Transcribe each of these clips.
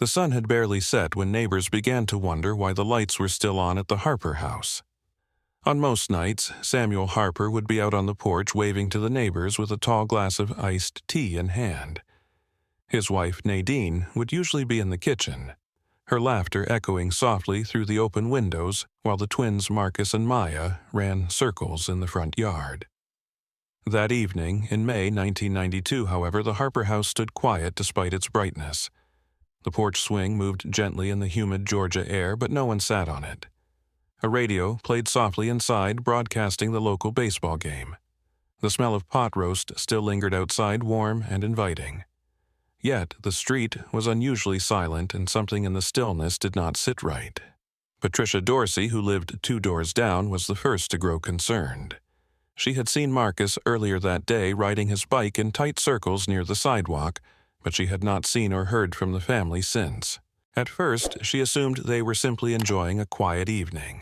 The sun had barely set when neighbors began to wonder why the lights were still on at the Harper house. On most nights, Samuel Harper would be out on the porch waving to the neighbors with a tall glass of iced tea in hand. His wife, Nadine, would usually be in the kitchen, her laughter echoing softly through the open windows while the twins Marcus and Maya ran circles in the front yard. That evening, in May 1992, however, the Harper house stood quiet despite its brightness. The porch swing moved gently in the humid Georgia air, but no one sat on it. A radio played softly inside, broadcasting the local baseball game. The smell of pot roast still lingered outside, warm and inviting. Yet the street was unusually silent, and something in the stillness did not sit right. Patricia Dorsey, who lived 2 doors down, was the first to grow concerned. She had seen Marcus earlier that day riding his bike in tight circles near the sidewalk, but she had not seen or heard from the family since. At first, she assumed they were simply enjoying a quiet evening.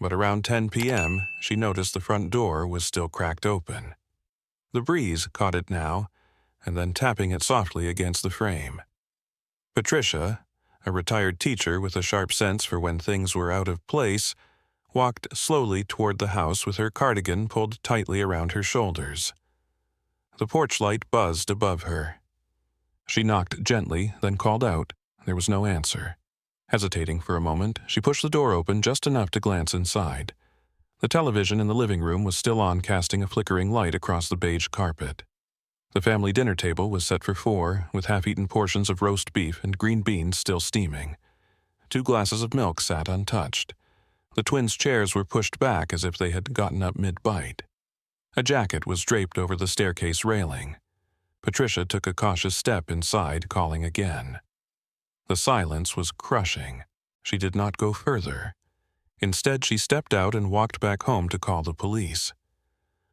But around 10 p.m., she noticed the front door was still cracked open. The breeze caught it now, and then tapping it softly against the frame. Patricia, a retired teacher with a sharp sense for when things were out of place, walked slowly toward the house with her cardigan pulled tightly around her shoulders. The porch light buzzed above her. She knocked gently, then called out. There was no answer. Hesitating for a moment, she pushed the door open just enough to glance inside. The television in the living room was still on, casting a flickering light across the beige carpet. The family dinner table was set for 4, with half-eaten portions of roast beef and green beans still steaming. 2 glasses of milk sat untouched. The twins' chairs were pushed back as if they had gotten up mid-bite. A jacket was draped over the staircase railing. Patricia took a cautious step inside, calling again. The silence was crushing. She did not go further. Instead, she stepped out and walked back home to call the police.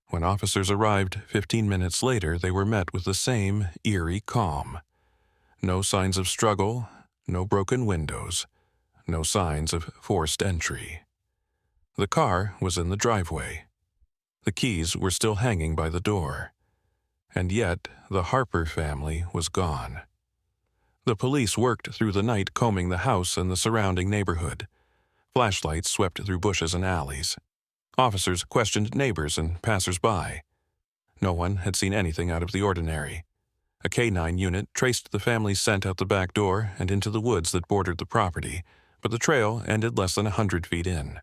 When officers arrived 15 minutes later, they were met with the same eerie calm. No signs of struggle, no broken windows, no signs of forced entry. The car was in the driveway. The keys were still hanging by the door. And yet, the Harper family was gone. The police worked through the night combing the house and the surrounding neighborhood. Flashlights swept through bushes and alleys. Officers questioned neighbors and passers-by. No one had seen anything out of the ordinary. A K-9 unit traced the family's scent out the back door and into the woods that bordered the property, but the trail ended less than 100 feet in.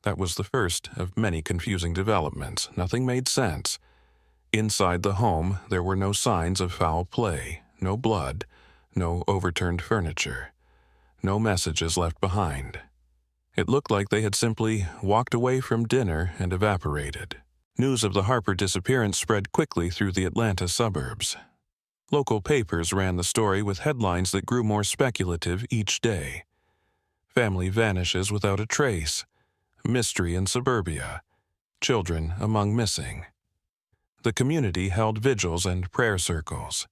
That was the first of many confusing developments. Nothing made sense. Inside the home, there were no signs of foul play, no blood, no overturned furniture, no messages left behind. It looked like they had simply walked away from dinner and evaporated. News of the Harper disappearance spread quickly through the Atlanta suburbs. Local papers ran the story with headlines that grew more speculative each day. Family vanishes without a trace. Mystery in suburbia. Children among missing. The community held vigils and prayer circles.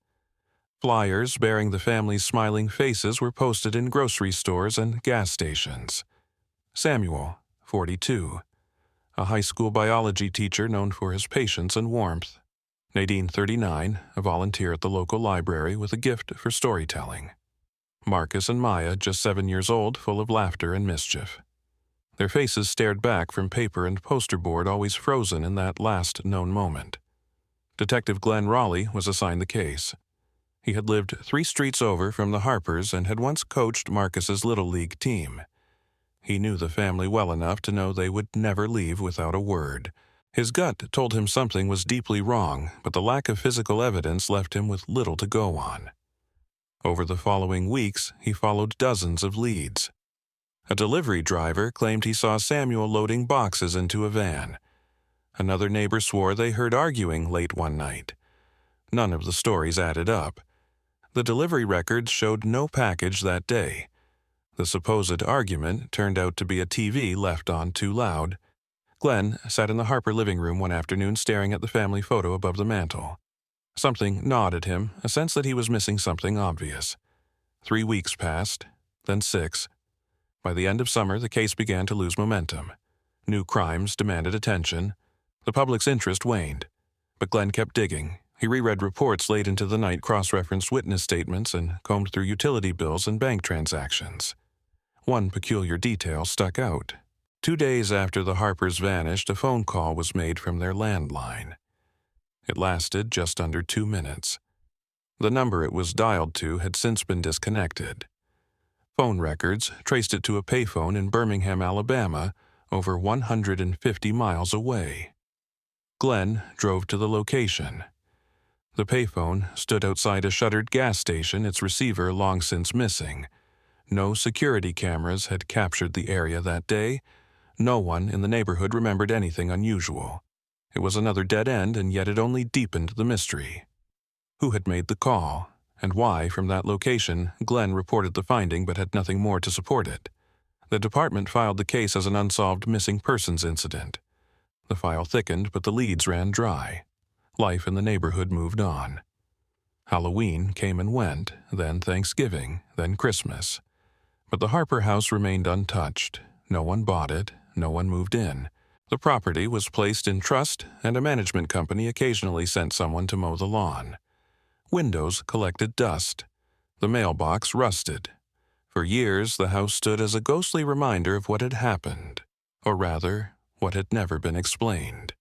Flyers bearing the family's smiling faces were posted in grocery stores and gas stations. Samuel, 42, a high school biology teacher known for his patience and warmth. Nadine, 39, a volunteer at the local library with a gift for storytelling. Marcus and Maya, just 7 years old, full of laughter and mischief. Their faces stared back from paper and poster board, always frozen in that last known moment. Detective Glenn Raleigh was assigned the case. He had lived 3 streets over from the Harpers and had once coached Marcus's Little League team. He knew the family well enough to know they would never leave without a word. His gut told him something was deeply wrong, but the lack of physical evidence left him with little to go on. Over the following weeks, he followed dozens of leads. A delivery driver claimed he saw Samuel loading boxes into a van. Another neighbor swore they heard arguing late one night. None of the stories added up. The delivery records showed no package that day. The supposed argument turned out to be a TV left on too loud. Glenn sat in the Harper living room one afternoon staring at the family photo above the mantel. Something gnawed at him, a sense that he was missing something obvious. 3 weeks passed, then 6. By the end of summer, the case began to lose momentum. New crimes demanded attention. The public's interest waned. But Glenn kept digging, He reread reports late into the night, cross-referenced witness statements, and combed through utility bills and bank transactions. One peculiar detail stuck out. 2 days after the Harpers vanished, a phone call was made from their landline. It lasted just under 2 minutes. The number it was dialed to had since been disconnected. Phone records traced it to a payphone in Birmingham, Alabama, over 150 miles away. Glenn drove to the location. The payphone stood outside a shuttered gas station, its receiver long since missing. No security cameras had captured the area that day. No one in the neighborhood remembered anything unusual. It was another dead end, and yet it only deepened the mystery. Who had made the call, and why, from that location, Glenn reported the finding but had nothing more to support it? The department filed the case as an unsolved missing persons incident. The file thickened, but the leads ran dry. Life in the neighborhood moved on. Halloween came and went, then Thanksgiving, then Christmas. But the Harper house remained untouched. No one bought it, no one moved in. The property was placed in trust, and a management company occasionally sent someone to mow the lawn. Windows collected dust. The mailbox rusted. For years, the house stood as a ghostly reminder of what had happened, or rather, what had never been explained.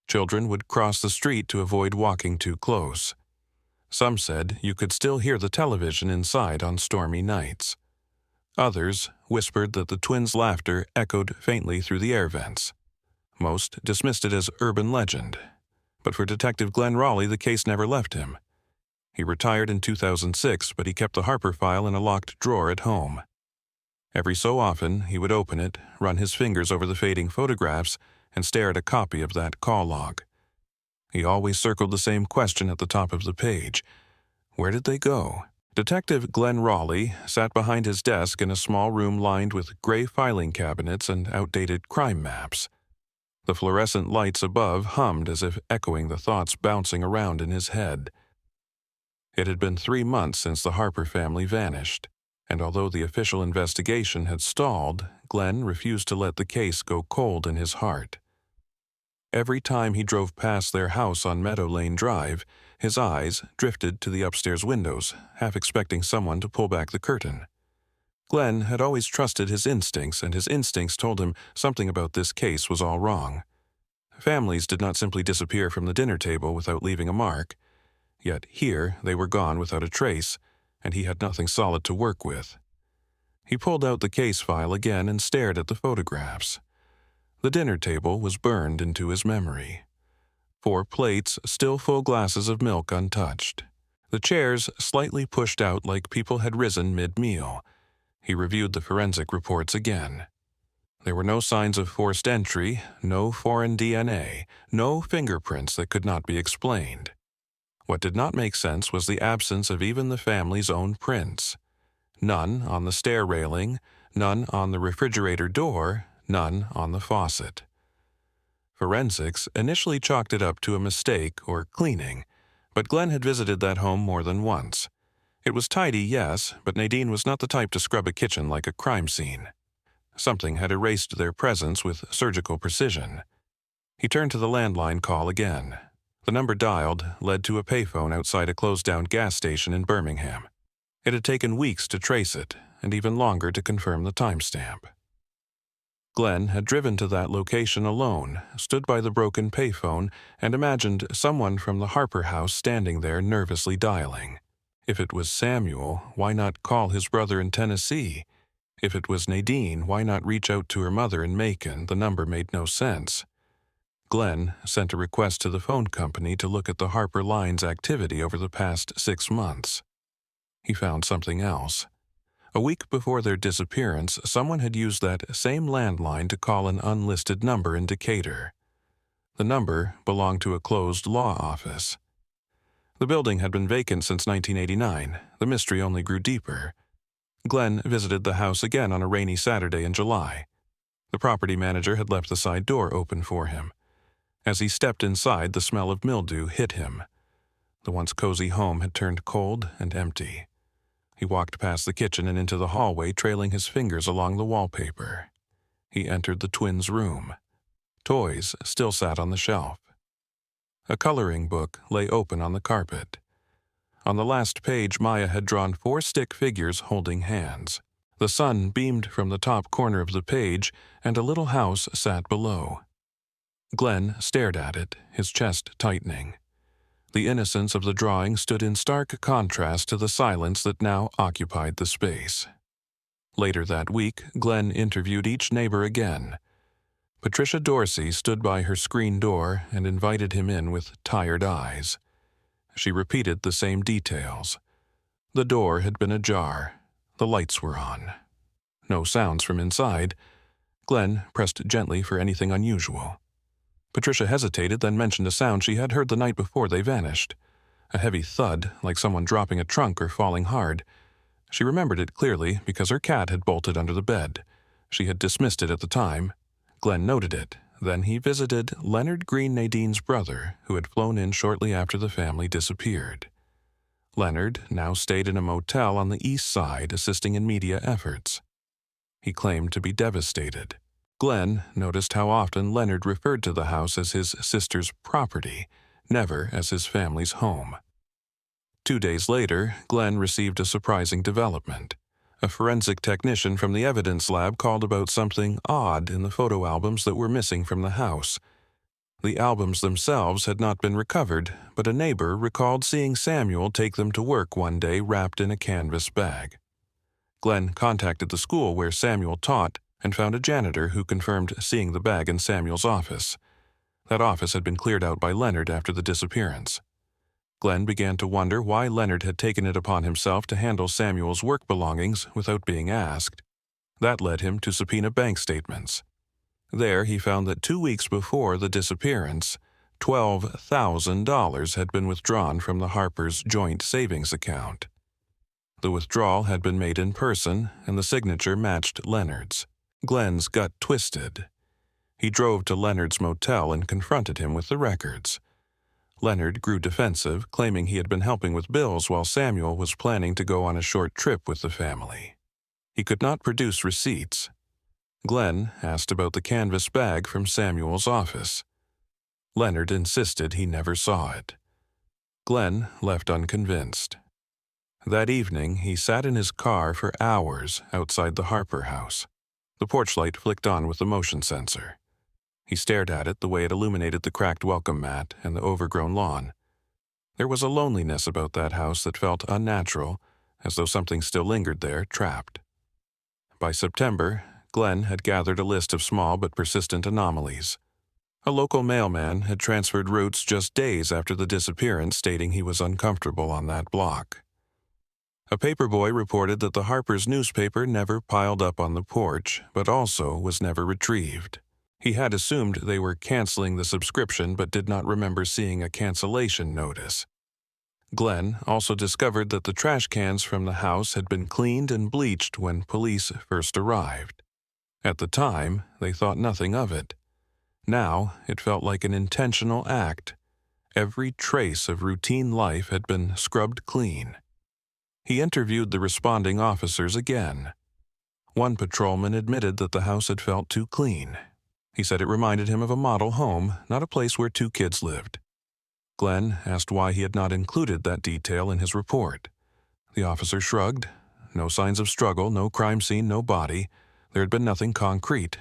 Children would cross the street to avoid walking too close. Some said you could still hear the television inside on stormy nights. Others whispered that the twins' laughter echoed faintly through the air vents. Most dismissed it as urban legend. But for Detective Glenn Raleigh, the case never left him. He retired in 2006, but he kept the Harper file in a locked drawer at home. Every so often, he would open it, run his fingers over the fading photographs, and stare at a copy of that call log. He always circled the same question at the top of the page. Where did they go? Detective Glenn Raleigh sat behind his desk in a small room lined with gray filing cabinets and outdated crime maps. The fluorescent lights above hummed as if echoing the thoughts bouncing around in his head. It had been 3 months since the Harper family vanished, and although the official investigation had stalled, Glenn refused to let the case go cold in his heart. Every time he drove past their house on Meadow Lane Drive, his eyes drifted to the upstairs windows, half expecting someone to pull back the curtain. Glenn had always trusted his instincts, and his instincts told him something about this case was all wrong. Families did not simply disappear from the dinner table without leaving a mark. Yet here they were gone without a trace, and he had nothing solid to work with. He pulled out the case file again and stared at the photographs. The dinner table was burned into his memory. 4 plates, still full glasses of milk untouched. The chairs slightly pushed out like people had risen mid-meal. He reviewed the forensic reports again. There were no signs of forced entry, no foreign DNA, no fingerprints that could not be explained. What did not make sense was the absence of even the family's own prints. None on the stair railing, none on the refrigerator door, none on the faucet. Forensics initially chalked it up to a mistake or cleaning, but Glenn had visited that home more than once. It was tidy, yes, but Nadine was not the type to scrub a kitchen like a crime scene. Something had erased their presence with surgical precision. He turned to the landline call again. The number dialed led to a payphone outside a closed-down gas station in Birmingham. It had taken weeks to trace it, and even longer to confirm the timestamp. Glenn had driven to that location alone, stood by the broken payphone, and imagined someone from the Harper house standing there nervously dialing. If it was Samuel, why not call his brother in Tennessee? If it was Nadine, why not reach out to her mother in Macon? The number made no sense. Glenn sent a request to the phone company to look at the Harper line's activity over the past 6 months. He found something else. A week before their disappearance, someone had used that same landline to call an unlisted number in Decatur. The number belonged to a closed law office. The building had been vacant since 1989. The mystery only grew deeper. Glenn visited the house again on a rainy Saturday in July. The property manager had left the side door open for him. As he stepped inside, the smell of mildew hit him. The once cozy home had turned cold and empty. He walked past the kitchen and into the hallway, trailing his fingers along the wallpaper. He entered the twins' room. Toys still sat on the shelf. A coloring book lay open on the carpet. On the last page, Maya had drawn 4 stick figures holding hands. The sun beamed from the top corner of the page, and a little house sat below. Glenn stared at it, his chest tightening. The innocence of the drawing stood in stark contrast to the silence that now occupied the space. Later that week, Glenn interviewed each neighbor again. Patricia Dorsey stood by her screen door and invited him in with tired eyes. She repeated the same details. The door had been ajar. The lights were on. No sounds from inside. Glenn pressed gently for anything unusual. Patricia hesitated, then mentioned a sound she had heard the night before they vanished. A heavy thud, like someone dropping a trunk or falling hard. She remembered it clearly because her cat had bolted under the bed. She had dismissed it at the time. Glenn noted it. Then he visited Leonard Green Nadine's brother, who had flown in shortly after the family disappeared. Leonard now stayed in a motel on the east side, assisting in media efforts. He claimed to be devastated. Glenn noticed how often Leonard referred to the house as his sister's property, never as his family's home. 2 days later, Glenn received a surprising development. A forensic technician from the evidence lab called about something odd in the photo albums that were missing from the house. The albums themselves had not been recovered, but a neighbor recalled seeing Samuel take them to work one day wrapped in a canvas bag. Glenn contacted the school where Samuel taught and found a janitor who confirmed seeing the bag in Samuel's office. That office had been cleared out by Leonard after the disappearance. Glenn began to wonder why Leonard had taken it upon himself to handle Samuel's work belongings without being asked. That led him to subpoena bank statements. There he found that 2 weeks before the disappearance, $12,000 had been withdrawn from the Harper's joint savings account. The withdrawal had been made in person, and the signature matched Leonard's. Glenn's gut twisted. He drove to Leonard's motel and confronted him with the records. Leonard grew defensive, claiming he had been helping with bills while Samuel was planning to go on a short trip with the family. He could not produce receipts. Glenn asked about the canvas bag from Samuel's office. Leonard insisted he never saw it. Glenn left unconvinced. That evening, he sat in his car for hours outside the Harper house. The porch light flicked on with the motion sensor. He stared at it the way it illuminated the cracked welcome mat and the overgrown lawn. There was a loneliness about that house that felt unnatural, as though something still lingered there, trapped. By September, Glenn had gathered a list of small but persistent anomalies. A local mailman had transferred routes just days after the disappearance, stating he was uncomfortable on that block. A paperboy reported that the Harper's newspaper never piled up on the porch, but also was never retrieved. He had assumed they were canceling the subscription but did not remember seeing a cancellation notice. Glenn also discovered that the trash cans from the house had been cleaned and bleached when police first arrived. At the time, they thought nothing of it. Now, it felt like an intentional act. Every trace of routine life had been scrubbed clean. He interviewed the responding officers again. One patrolman admitted that the house had felt too clean. He said it reminded him of a model home, not a place where 2 kids lived. Glenn asked why he had not included that detail in his report. The officer shrugged. No signs of struggle, no crime scene, no body. There had been nothing concrete,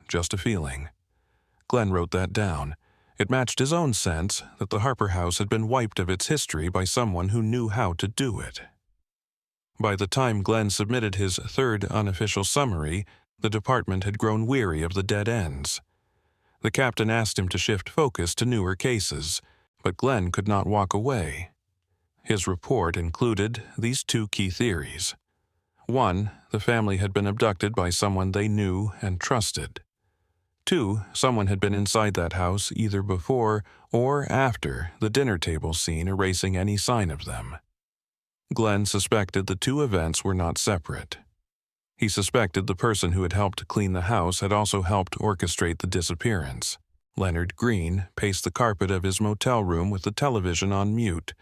just a feeling. Glenn wrote that down. It matched his own sense that the Harper house had been wiped of its history by someone who knew how to do it. By the time Glenn submitted his 3rd unofficial summary, the department had grown weary of the dead ends. The captain asked him to shift focus to newer cases, but Glenn could not walk away. His report included these 2 key theories. 1, the family had been abducted by someone they knew and trusted. 2, someone had been inside that house either before or after the dinner table scene, erasing any sign of them. Glenn suspected the 2 events were not separate. He suspected the person who had helped clean the house had also helped orchestrate the disappearance. Leonard Green paced the carpet of his motel room with the television on mute,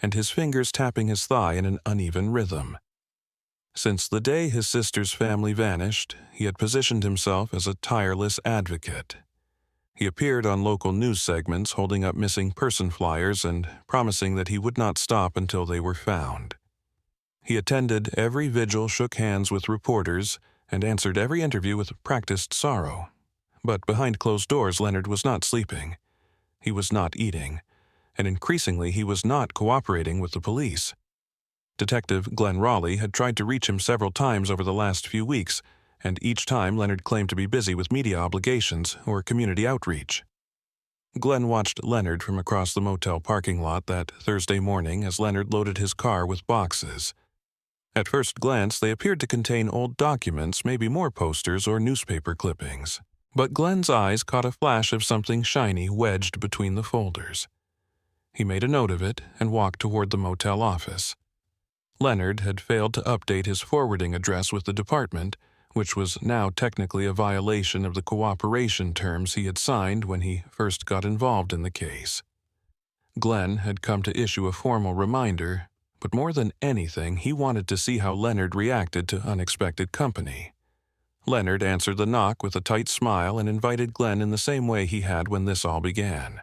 and his fingers tapping his thigh in an uneven rhythm. Since the day his sister's family vanished, he had positioned himself as a tireless advocate. He appeared on local news segments holding up missing person flyers and promising that he would not stop until they were found. He attended every vigil, shook hands with reporters, and answered every interview with practiced sorrow. But behind closed doors, Leonard was not sleeping. He was not eating, and increasingly he was not cooperating with the police. Detective Glenn Raleigh had tried to reach him several times over the last few weeks, and each time Leonard claimed to be busy with media obligations or community outreach. Glenn watched Leonard from across the motel parking lot that Thursday morning as Leonard loaded his car with boxes. At first glance, they appeared to contain old documents, maybe more posters or newspaper clippings. But Glenn's eyes caught a flash of something shiny wedged between the folders. He made a note of it and walked toward the motel office. Leonard had failed to update his forwarding address with the department, which was now technically a violation of the cooperation terms he had signed when he first got involved in the case. Glenn had come to issue a formal reminder, but more than anything, he wanted to see how Leonard reacted to unexpected company. Leonard answered the knock with a tight smile and invited Glenn in the same way he had when this all began.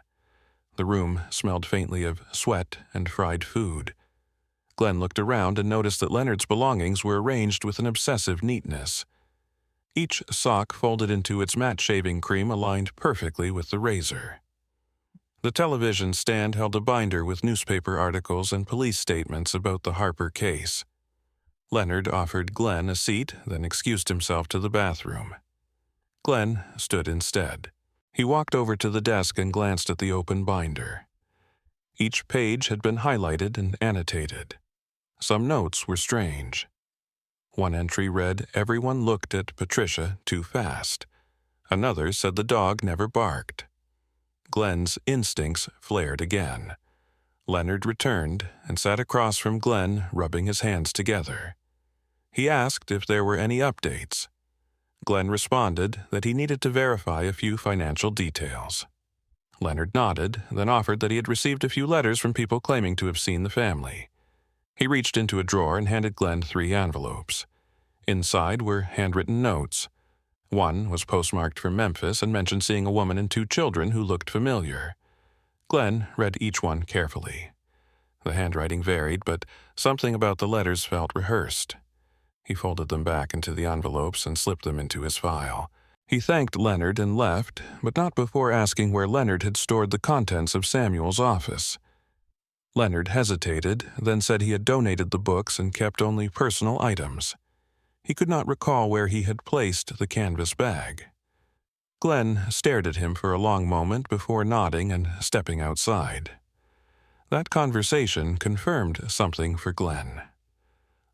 The room smelled faintly of sweat and fried food. Glenn looked around and noticed that Leonard's belongings were arranged with an obsessive neatness. Each sock folded into its matte shaving cream aligned perfectly with the razor. The television stand held a binder with newspaper articles and police statements about the Harper case. Leonard offered Glenn a seat, then excused himself to the bathroom. Glenn stood instead. He walked over to the desk and glanced at the open binder. Each page had been highlighted and annotated. Some notes were strange. One entry read, "Everyone looked at Patricia too fast." Another said the dog never barked. Glenn's instincts flared again. Leonard returned and sat across from Glenn, rubbing his hands together. He asked if there were any updates. Glenn responded that he needed to verify a few financial details. Leonard nodded, then offered that he had received a few letters from people claiming to have seen the family. He reached into a drawer and handed Glenn 3 envelopes. Inside were handwritten notes. One was postmarked from Memphis and mentioned seeing a woman and 2 children who looked familiar. Glenn read each one carefully. The handwriting varied, but something about the letters felt rehearsed. He folded them back into the envelopes and slipped them into his file. He thanked Leonard and left, but not before asking where Leonard had stored the contents of Samuel's office. Leonard hesitated, then said he had donated the books and kept only personal items. He could not recall where he had placed the canvas bag. Glenn stared at him for a long moment before nodding and stepping outside. That conversation confirmed something for Glenn.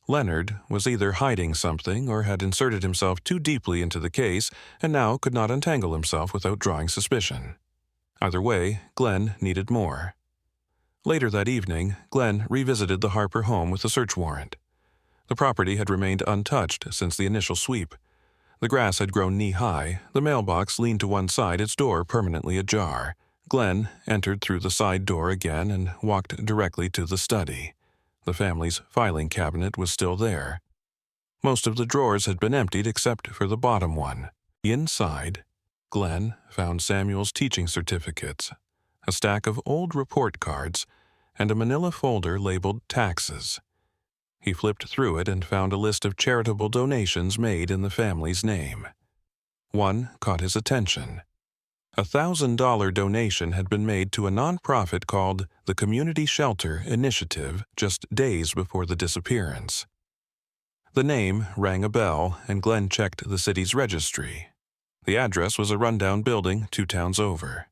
Leonard was either hiding something or had inserted himself too deeply into the case and now could not untangle himself without drawing suspicion. Either way, Glenn needed more. Later that evening, Glenn revisited the Harper home with a search warrant. The property had remained untouched since the initial sweep. The grass had grown knee-high, the mailbox leaned to one side, its door permanently ajar. Glenn entered through the side door again and walked directly to the study. The family's filing cabinet was still there. Most of the drawers had been emptied except for the bottom one. Inside, Glenn found Samuel's teaching certificates, a stack of old report cards, and a manila folder labeled taxes. He flipped through it and found a list of charitable donations made in the family's name. One caught his attention. A $1,000 donation had been made to a nonprofit called the Community Shelter Initiative just days before the disappearance. The name rang a bell, and Glenn checked the city's registry. The address was a rundown building 2 towns over.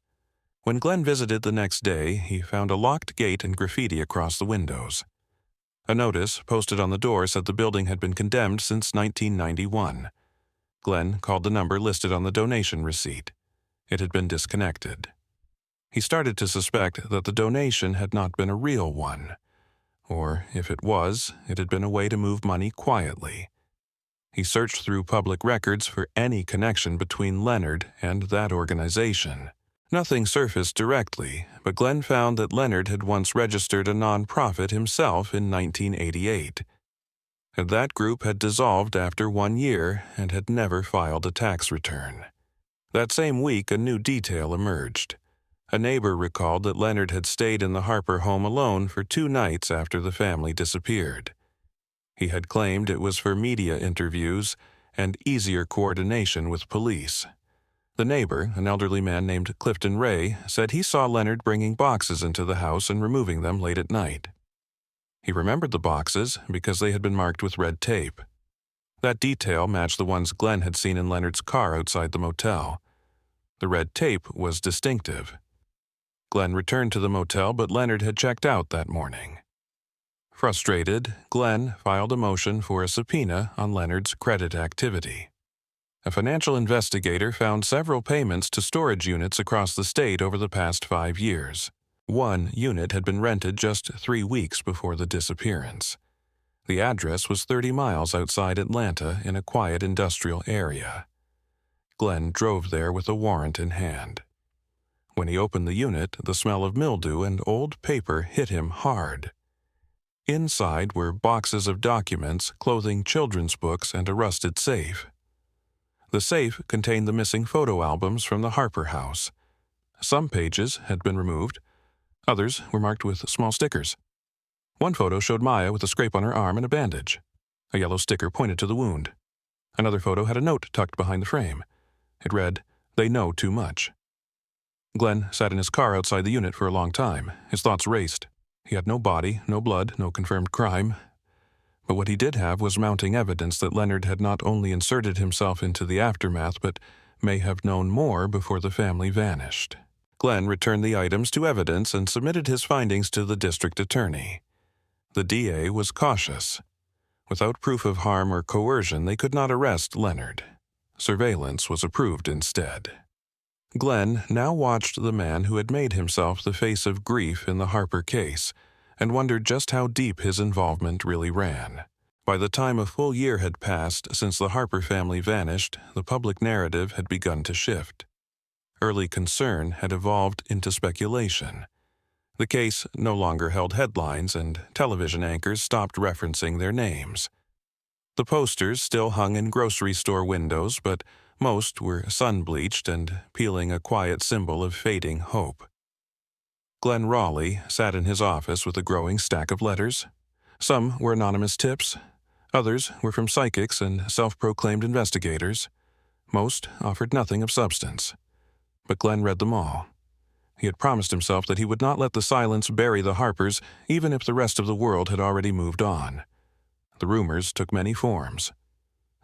When Glenn visited the next day, he found a locked gate and graffiti across the windows. A notice posted on the door said the building had been condemned since 1991. Glenn called the number listed on the donation receipt. It had been disconnected. He started to suspect that the donation had not been a real one, or if it was, it had been a way to move money quietly. He searched through public records for any connection between Leonard and that organization. Nothing surfaced directly, but Glenn found that Leonard had once registered a nonprofit himself in 1988. That group had dissolved after 1 year and had never filed a tax return. That same week, a new detail emerged. A neighbor recalled that Leonard had stayed in the Harper home alone for 2 nights after the family disappeared. He had claimed it was for media interviews and easier coordination with police. The neighbor, an elderly man named Clifton Ray, said he saw Leonard bringing boxes into the house and removing them late at night. He remembered the boxes because they had been marked with red tape. That detail matched the ones Glenn had seen in Leonard's car outside the motel. The red tape was distinctive. Glenn returned to the motel, but Leonard had checked out that morning. Frustrated, Glenn filed a motion for a subpoena on Leonard's credit activity. A financial investigator found several payments to storage units across the state over the past 5 years. One unit had been rented just 3 weeks before the disappearance. The address was 30 miles outside Atlanta in a quiet industrial area. Glenn drove there with a warrant in hand. When he opened the unit, the smell of mildew and old paper hit him hard. Inside were boxes of documents, clothing, children's books, and a rusted safe. The safe contained the missing photo albums from the Harper house. Some pages had been removed. Others were marked with small stickers. One photo showed Maya with a scrape on her arm and a bandage. A yellow sticker pointed to the wound. Another photo had a note tucked behind the frame. It read, "They know too much." Glenn sat in his car outside the unit for a long time. His thoughts raced. He had no body, no blood, no confirmed crime. But what he did have was mounting evidence that Leonard had not only inserted himself into the aftermath, but may have known more before the family vanished. Glenn returned the items to evidence and submitted his findings to the district attorney. The DA was cautious. Without proof of harm or coercion, they could not arrest Leonard. Surveillance was approved instead. Glenn now watched the man who had made himself the face of grief in the Harper case and wondered just how deep his involvement really ran. By the time a full year had passed since the Harper family vanished, the public narrative had begun to shift. Early concern had evolved into speculation. The case no longer held headlines, and television anchors stopped referencing their names. The posters still hung in grocery store windows, but most were sun-bleached and peeling a quiet symbol of fading hope. Glenn Raleigh sat in his office with a growing stack of letters. Some were anonymous tips. Others were from psychics and self-proclaimed investigators. Most offered nothing of substance. But Glenn read them all. He had promised himself that he would not let the silence bury the Harpers, even if the rest of the world had already moved on. The rumors took many forms.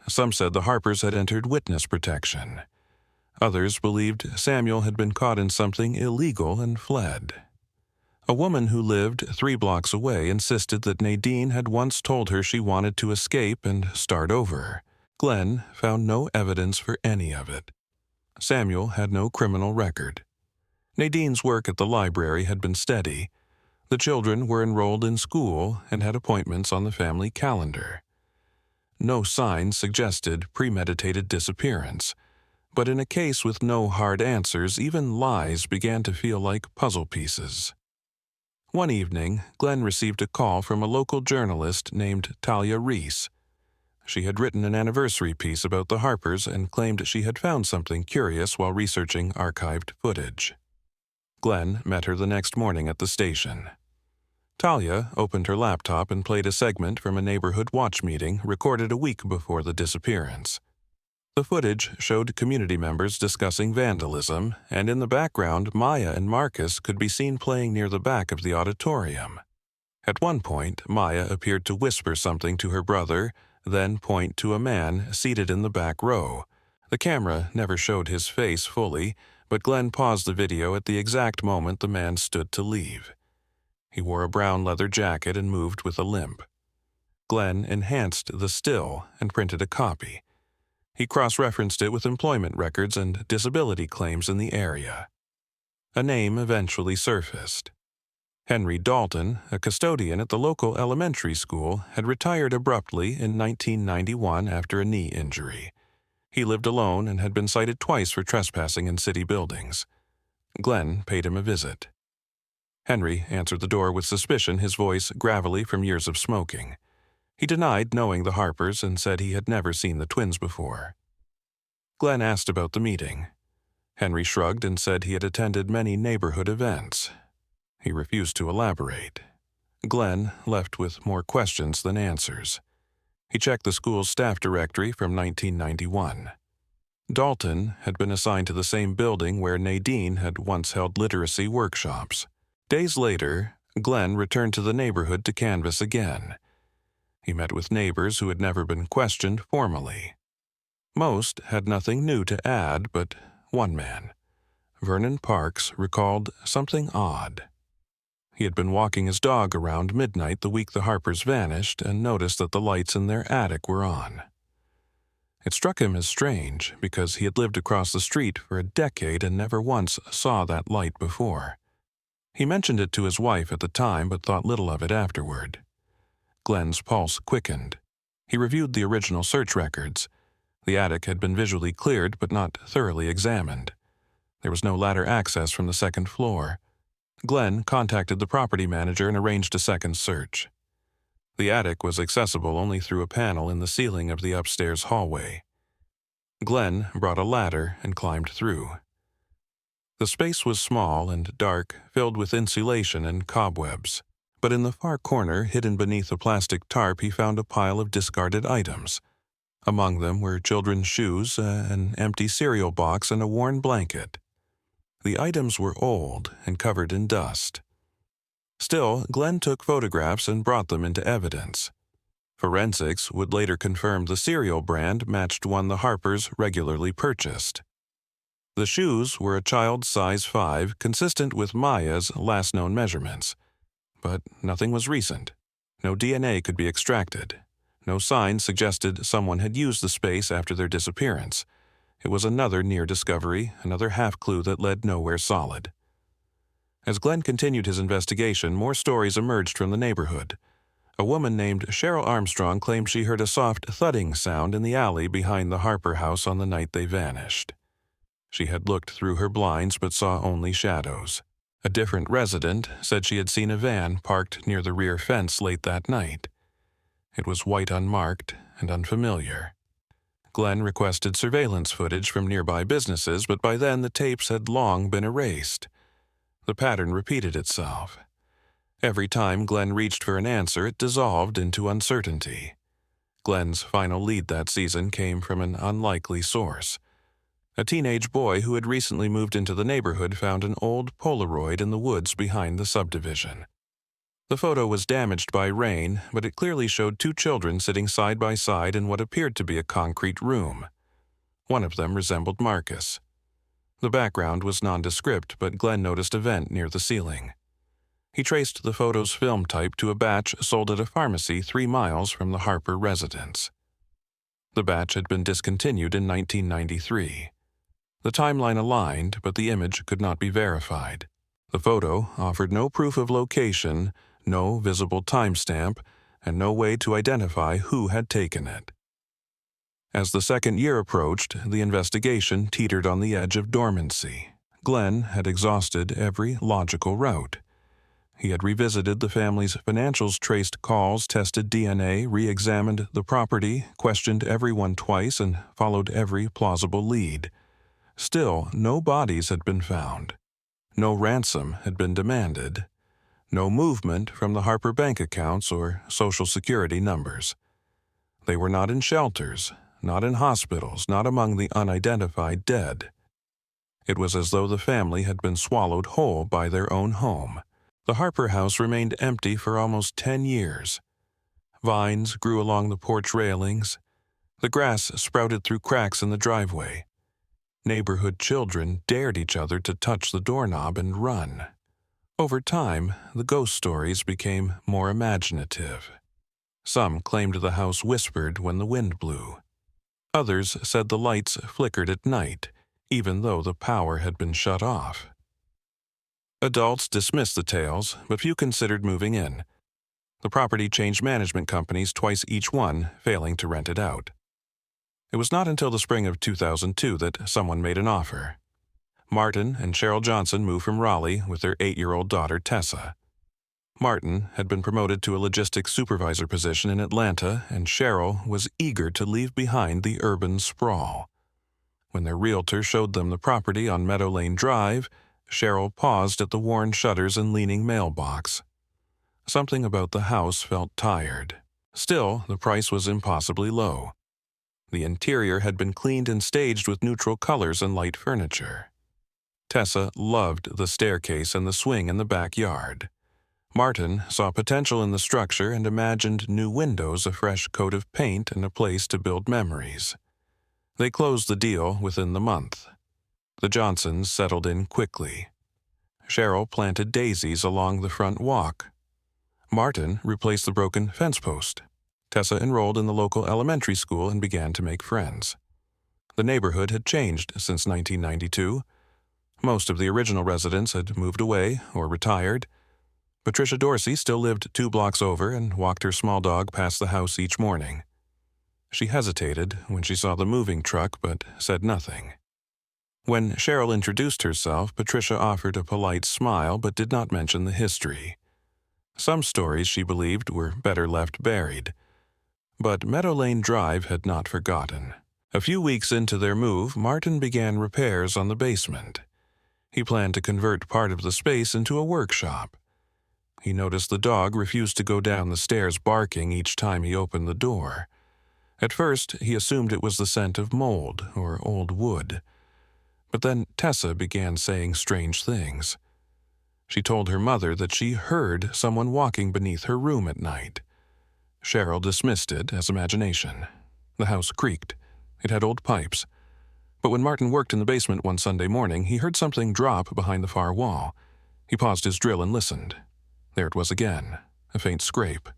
Some said the Harpers had entered witness protection. Others believed Samuel had been caught in something illegal and fled. A woman who lived 3 blocks away insisted that Nadine had once told her she wanted to escape and start over. Glenn found no evidence for any of it. Samuel had no criminal record. Nadine's work at the library had been steady. The children were enrolled in school and had appointments on the family calendar. No signs suggested premeditated disappearance, but in a case with no hard answers, even lies began to feel like puzzle pieces. One evening, Glenn received a call from a local journalist named Talia Reese. She had written an anniversary piece about the Harpers and claimed she had found something curious while researching archived footage. Glenn met her the next morning at the station. Talia opened her laptop and played a segment from a neighborhood watch meeting recorded a week before the disappearance. The footage showed community members discussing vandalism, and in the background, Maya and Marcus could be seen playing near the back of the auditorium. At one point, Maya appeared to whisper something to her brother, then point to a man seated in the back row. The camera never showed his face fully, but Glenn paused the video at the exact moment the man stood to leave. He wore a brown leather jacket and moved with a limp. Glenn enhanced the still and printed a copy. He cross-referenced it with employment records and disability claims in the area. A name eventually surfaced. Henry Dalton, a custodian at the local elementary school, had retired abruptly in 1991 after a knee injury. He lived alone and had been cited twice for trespassing in city buildings. Glenn paid him a visit. Henry answered the door with suspicion, his voice gravelly from years of smoking. He denied knowing the Harpers and said he had never seen the twins before. Glenn asked about the meeting. Henry shrugged and said he had attended many neighborhood events. He refused to elaborate. Glenn left with more questions than answers. He checked the school's staff directory from 1991. Dalton had been assigned to the same building where Nadine had once held literacy workshops. Days later, Glenn returned to the neighborhood to canvass again. He met with neighbors who had never been questioned formally. Most had nothing new to add, but one man, Vernon Parks, recalled something odd. He had been walking his dog around midnight the week the Harpers vanished and noticed that the lights in their attic were on. It struck him as strange because he had lived across the street for a decade and never once saw that light before. He mentioned it to his wife at the time but thought little of it afterward. Glenn's pulse quickened. He reviewed the original search records. The attic had been visually cleared but not thoroughly examined. There was no ladder access from the second floor. Glenn contacted the property manager and arranged a second search. The attic was accessible only through a panel in the ceiling of the upstairs hallway. Glenn brought a ladder and climbed through. The space was small and dark, filled with insulation and cobwebs. But in the far corner, hidden beneath a plastic tarp, he found a pile of discarded items. Among them were children's shoes, an empty cereal box, and a worn blanket. The items were old and covered in dust. Still, Glenn took photographs and brought them into evidence. Forensics would later confirm the cereal brand matched one the Harpers regularly purchased. The shoes were a child's size 5, consistent with Maya's last known measurements. But nothing was recent. No DNA could be extracted. No signs suggested someone had used the space after their disappearance. It was another near discovery, another half-clue that led nowhere solid. As Glenn continued his investigation, more stories emerged from the neighborhood. A woman named Cheryl Armstrong claimed she heard a soft thudding sound in the alley behind the Harper house on the night they vanished. She had looked through her blinds but saw only shadows. A different resident said she had seen a van parked near the rear fence late that night. It was white unmarked and unfamiliar. Glenn requested surveillance footage from nearby businesses, but by then the tapes had long been erased. The pattern repeated itself. Every time Glenn reached for an answer, it dissolved into uncertainty. Glenn's final lead that season came from an unlikely source. A teenage boy who had recently moved into the neighborhood found an old Polaroid in the woods behind the subdivision. The photo was damaged by rain, but it clearly showed two children sitting side by side in what appeared to be a concrete room. One of them resembled Marcus. The background was nondescript, but Glenn noticed a vent near the ceiling. He traced the photo's film type to a batch sold at a pharmacy 3 miles from the Harper residence. The batch had been discontinued in 1993. The timeline aligned, but the image could not be verified. The photo offered no proof of location, no visible timestamp, and no way to identify who had taken it. As the second year approached, the investigation teetered on the edge of dormancy. Glenn had exhausted every logical route. He had revisited the family's financials, traced calls, tested DNA, re-examined the property, questioned everyone twice, and followed every plausible lead. Still, no bodies had been found. No ransom had been demanded. No movement from the Harper bank accounts or Social Security numbers. They were not in shelters, not in hospitals, not among the unidentified dead. It was as though the family had been swallowed whole by their own home. The Harper house remained empty for almost 10 years. Vines grew along the porch railings. The grass sprouted through cracks in the driveway. Neighborhood children dared each other to touch the doorknob and run. Over time, the ghost stories became more imaginative. Some claimed the house whispered when the wind blew. Others said the lights flickered at night, even though the power had been shut off. Adults dismissed the tales, but few considered moving in. The property changed management companies twice each one, failing to rent it out. It was not until the spring of 2002 that someone made an offer. Martin and Cheryl Johnson moved from Raleigh with their 8-year-old daughter, Tessa. Martin had been promoted to a logistics supervisor position in Atlanta, and Cheryl was eager to leave behind the urban sprawl. When their realtor showed them the property on Meadow Lane Drive, Cheryl paused at the worn shutters and leaning mailbox. Something about the house felt tired. Still, the price was impossibly low. The interior had been cleaned and staged with neutral colors and light furniture. Tessa loved the staircase and the swing in the backyard. Martin saw potential in the structure and imagined new windows, a fresh coat of paint, and a place to build memories. They closed the deal within the month. The Johnsons settled in quickly. Cheryl planted daisies along the front walk. Martin replaced the broken fence post. Tessa enrolled in the local elementary school and began to make friends. The neighborhood had changed since 1992. Most of the original residents had moved away or retired. Patricia Dorsey still lived 2 blocks over and walked her small dog past the house each morning. She hesitated when she saw the moving truck, but said nothing. When Cheryl introduced herself, Patricia offered a polite smile but did not mention the history. Some stories, she believed, were better left buried. But Meadow Lane Drive had not forgotten. A few weeks into their move, Martin began repairs on the basement. He planned to convert part of the space into a workshop. He noticed the dog refused to go down the stairs, barking each time he opened the door. At first, he assumed it was the scent of mold or old wood. But then Tessa began saying strange things. She told her mother that she heard someone walking beneath her room at night. Cheryl dismissed it as imagination. The house creaked. It had old pipes. But when Martin worked in the basement one Sunday morning, he heard something drop behind the far wall. He paused his drill and listened. There it was again, a faint scrape,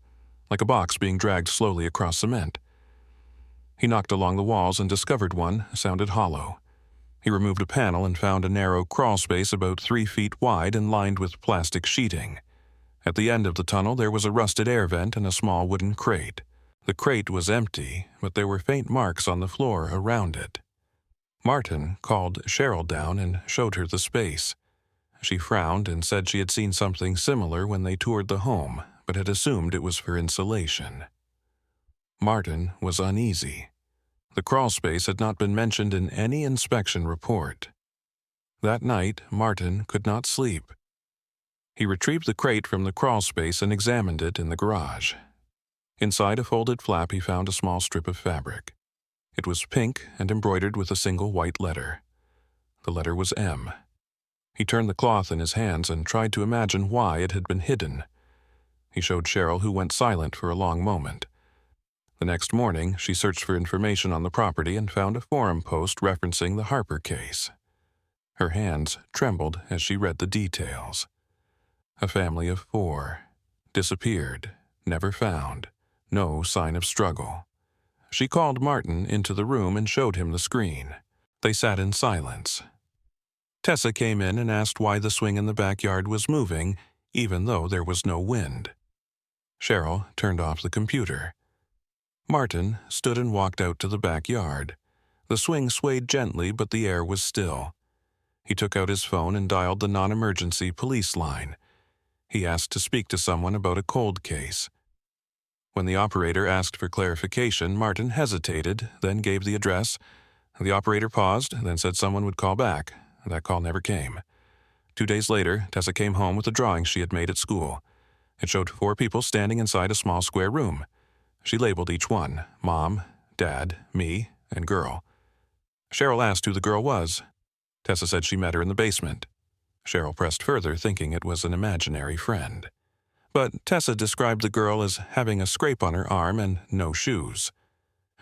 like a box being dragged slowly across cement. He knocked along the walls and discovered one sounded hollow. He removed a panel and found a narrow crawl space about 3 feet wide and lined with plastic sheeting. At the end of the tunnel there was a rusted air vent and a small wooden crate. The crate was empty, but there were faint marks on the floor around it. Martin called Cheryl down and showed her the space. She frowned and said she had seen something similar when they toured the home, but had assumed it was for insulation. Martin was uneasy. The crawl space had not been mentioned in any inspection report. That night, Martin could not sleep. He retrieved the crate from the crawl space and examined it in the garage. Inside a folded flap, he found a small strip of fabric. It was pink and embroidered with a single white letter. The letter was M. He turned the cloth in his hands and tried to imagine why it had been hidden. He showed Cheryl, who went silent for a long moment. The next morning, she searched for information on the property and found a forum post referencing the Harper case. Her hands trembled as she read the details. A family of 4. Disappeared. Never found. No sign of struggle. She called Martin into the room and showed him the screen. They sat in silence. Tessa came in and asked why the swing in the backyard was moving, even though there was no wind. Cheryl turned off the computer. Martin stood and walked out to the backyard. The swing swayed gently, but the air was still. He took out his phone and dialed the non-emergency police line. He asked to speak to someone about a cold case. When the operator asked for clarification, Martin hesitated, then gave the address. The operator paused, then said someone would call back. That call never came. 2 days later, Tessa came home with the drawings she had made at school. It showed 4 people standing inside a small square room. She labeled each one, Mom, Dad, me, and Girl. Cheryl asked who the girl was. Tessa said she met her in the basement. Cheryl pressed further, thinking it was an imaginary friend. But Tessa described the girl as having a scrape on her arm and no shoes.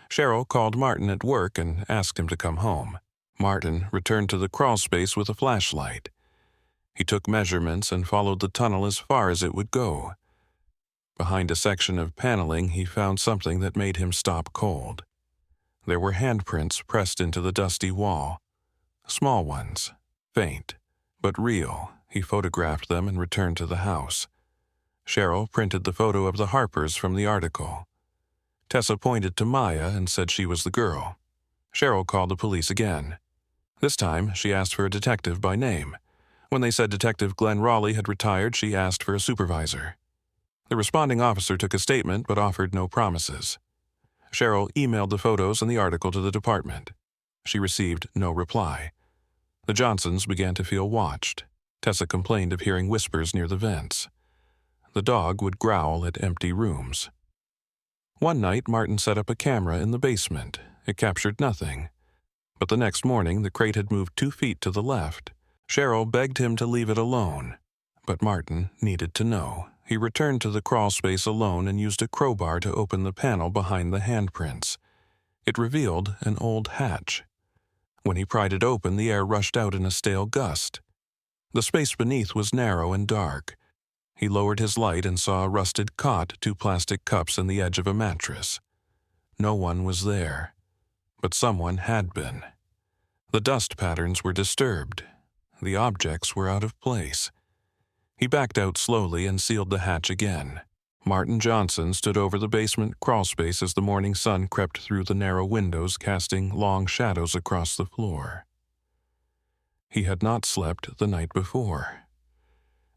Cheryl called Martin at work and asked him to come home. Martin returned to the crawl space with a flashlight. He took measurements and followed the tunnel as far as it would go. Behind a section of paneling, he found something that made him stop cold. There were handprints pressed into the dusty wall. Small ones, faint, but real. He photographed them and returned to the house. Cheryl printed the photo of the Harpers from the article. Tessa pointed to Maya and said she was the girl. Cheryl called the police again. This time, she asked for a detective by name. When they said Detective Glenn Raleigh had retired, she asked for a supervisor. The responding officer took a statement but offered no promises. Cheryl emailed the photos and the article to the department. She received no reply. The Johnsons began to feel watched. Tessa complained of hearing whispers near the vents. The dog would growl at empty rooms. One night, Martin set up a camera in the basement. It captured nothing. But the next morning, the crate had moved 2 feet to the left. Cheryl begged him to leave it alone. But Martin needed to know. He returned to the crawl space alone and used a crowbar to open the panel behind the handprints. It revealed an old hatch. When he pried it open, the air rushed out in a stale gust. The space beneath was narrow and dark. He lowered his light and saw a rusted cot, 2 plastic cups, and the edge of a mattress. No one was there, but someone had been. The dust patterns were disturbed. The objects were out of place. He backed out slowly and sealed the hatch again. Martin Johnson stood over the basement crawlspace as the morning sun crept through the narrow windows, casting long shadows across the floor. He had not slept the night before.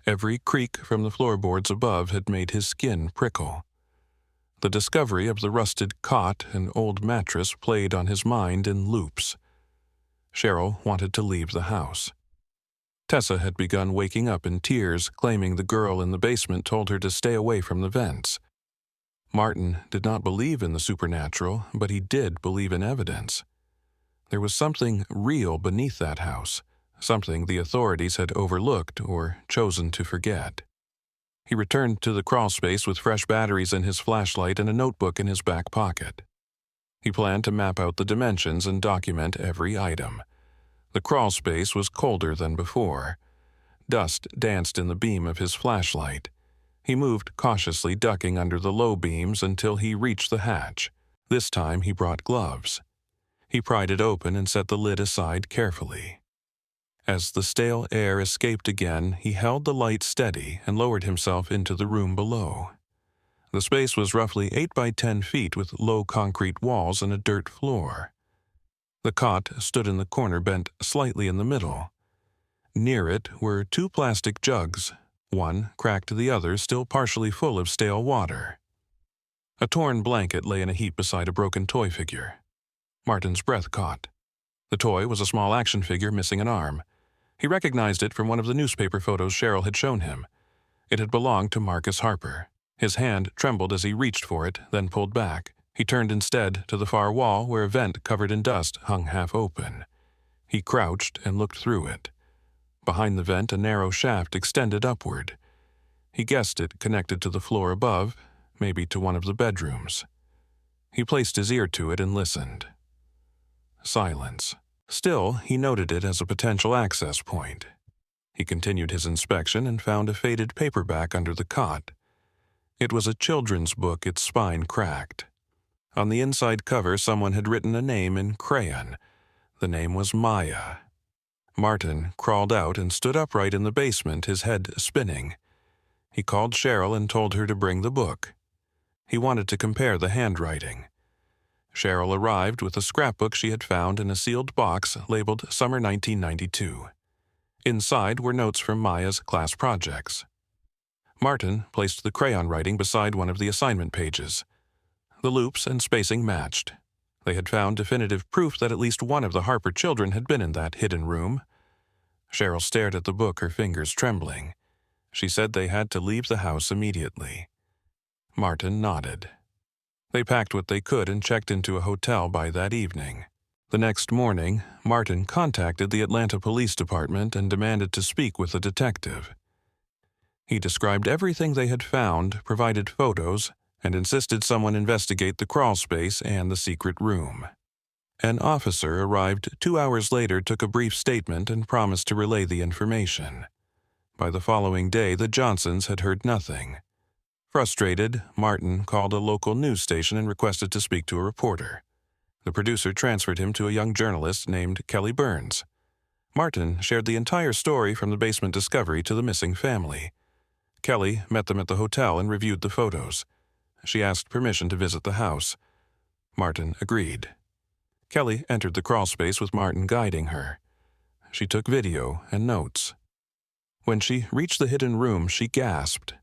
Every creak from the floorboards above had made his skin prickle. The discovery of the rusted cot and old mattress played on his mind in loops. Cheryl wanted to leave the house. Tessa had begun waking up in tears, claiming the girl in the basement told her to stay away from the vents. Martin did not believe in the supernatural, but he did believe in evidence. There was something real beneath that house, something the authorities had overlooked or chosen to forget. He returned to the crawlspace with fresh batteries in his flashlight and a notebook in his back pocket. He planned to map out the dimensions and document every item. The crawlspace was colder than before. Dust danced in the beam of his flashlight. He moved cautiously, ducking under the low beams until he reached the hatch. This time he brought gloves. He pried it open and set the lid aside carefully. As the stale air escaped again, he held the light steady and lowered himself into the room below. The space was roughly 8 by 10 feet with low concrete walls and a dirt floor. The cot stood in the corner, bent slightly in the middle. Near it were 2 plastic jugs, one cracked, the other still partially full of stale water. A torn blanket lay in a heap beside a broken toy figure. Martin's breath caught. The toy was a small action figure missing an arm. He recognized it from one of the newspaper photos Cheryl had shown him. It had belonged to Marcus Harper. His hand trembled as he reached for it, then pulled back. He turned instead to the far wall where a vent covered in dust hung half open. He crouched and looked through it. Behind the vent, a narrow shaft extended upward. He guessed it connected to the floor above, maybe to one of the bedrooms. He placed his ear to it and listened. Silence. Still, he noted it as a potential access point. He continued his inspection and found a faded paperback under the cot. It was a children's book, its spine cracked. On the inside cover, someone had written a name in crayon. The name was Maya. Martin crawled out and stood upright in the basement, his head spinning. He called Cheryl and told her to bring the book. He wanted to compare the handwriting. Cheryl arrived with a scrapbook she had found in a sealed box labeled Summer 1992. Inside were notes from Maya's class projects. Martin placed the crayon writing beside one of the assignment pages. The loops and spacing matched. They had found definitive proof that at least one of the Harper children had been in that hidden room. Cheryl stared at the book, her fingers trembling. She said they had to leave the house immediately. Martin nodded. They packed what they could and checked into a hotel by that evening. The next morning, Martin contacted the Atlanta Police Department and demanded to speak with a detective. He described everything they had found, provided photos, and insisted someone investigate the crawlspace and the secret room. An officer arrived 2 hours later, took a brief statement, and promised to relay the information. By the following day, the Johnsons had heard nothing. Frustrated, Martin called a local news station and requested to speak to a reporter. The producer transferred him to a young journalist named Kelly Burns. Martin shared the entire story from the basement discovery to the missing family. Kelly met them at the hotel and reviewed the photos. She asked permission to visit the house. Martin agreed. Kelly entered the crawlspace with Martin guiding her. She took video and notes. When she reached the hidden room, she gasped.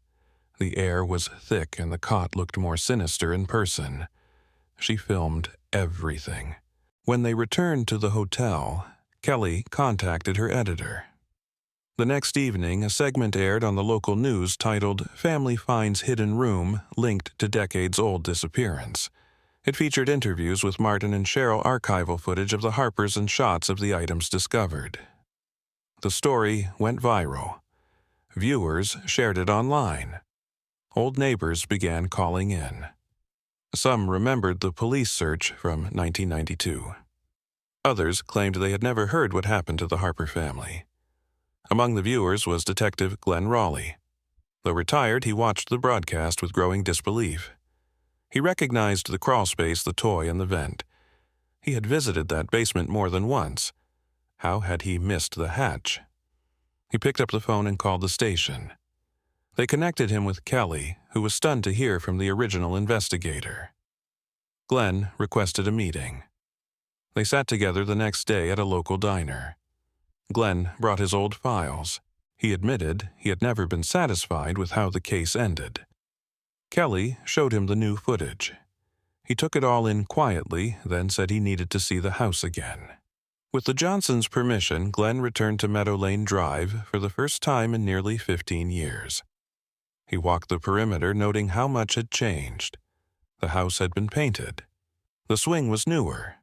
The air was thick and the cot looked more sinister in person. She filmed everything. When they returned to the hotel, Kelly contacted her editor. The next evening, a segment aired on the local news titled "Family Finds Hidden Room Linked to Decades-Old Disappearance." It featured interviews with Martin and Cheryl, archival footage of the Harpers and shots of the items discovered. The story went viral. Viewers shared it online. Old neighbors began calling in. Some remembered the police search from 1992. Others claimed they had never heard what happened to the Harper family. Among the viewers was Detective Glenn Raleigh. Though retired, he watched the broadcast with growing disbelief. He recognized the crawlspace, the toy, and the vent. He had visited that basement more than once. How had he missed the hatch? He picked up the phone and called the station. They connected him with Kelly, who was stunned to hear from the original investigator. Glenn requested a meeting. They sat together the next day at a local diner. Glenn brought his old files. He admitted he had never been satisfied with how the case ended. Kelly showed him the new footage. He took it all in quietly, then said he needed to see the house again. With the Johnsons' permission, Glenn returned to Meadow Lane Drive for the first time in nearly 15 years. He walked the perimeter, noting how much had changed. The house had been painted. The swing was newer,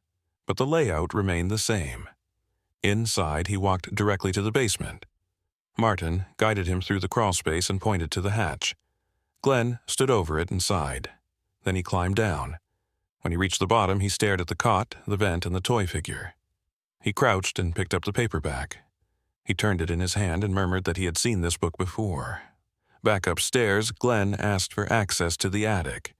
but the layout remained the same. Inside, he walked directly to the basement. Martin guided him through the crawlspace and pointed to the hatch. Glenn stood over it and sighed. Then he climbed down. When he reached the bottom, he stared at the cot, the vent, and the toy figure. He crouched and picked up the paperback. He turned it in his hand and murmured that he had seen this book before. Back upstairs, Glenn asked for access to the attic.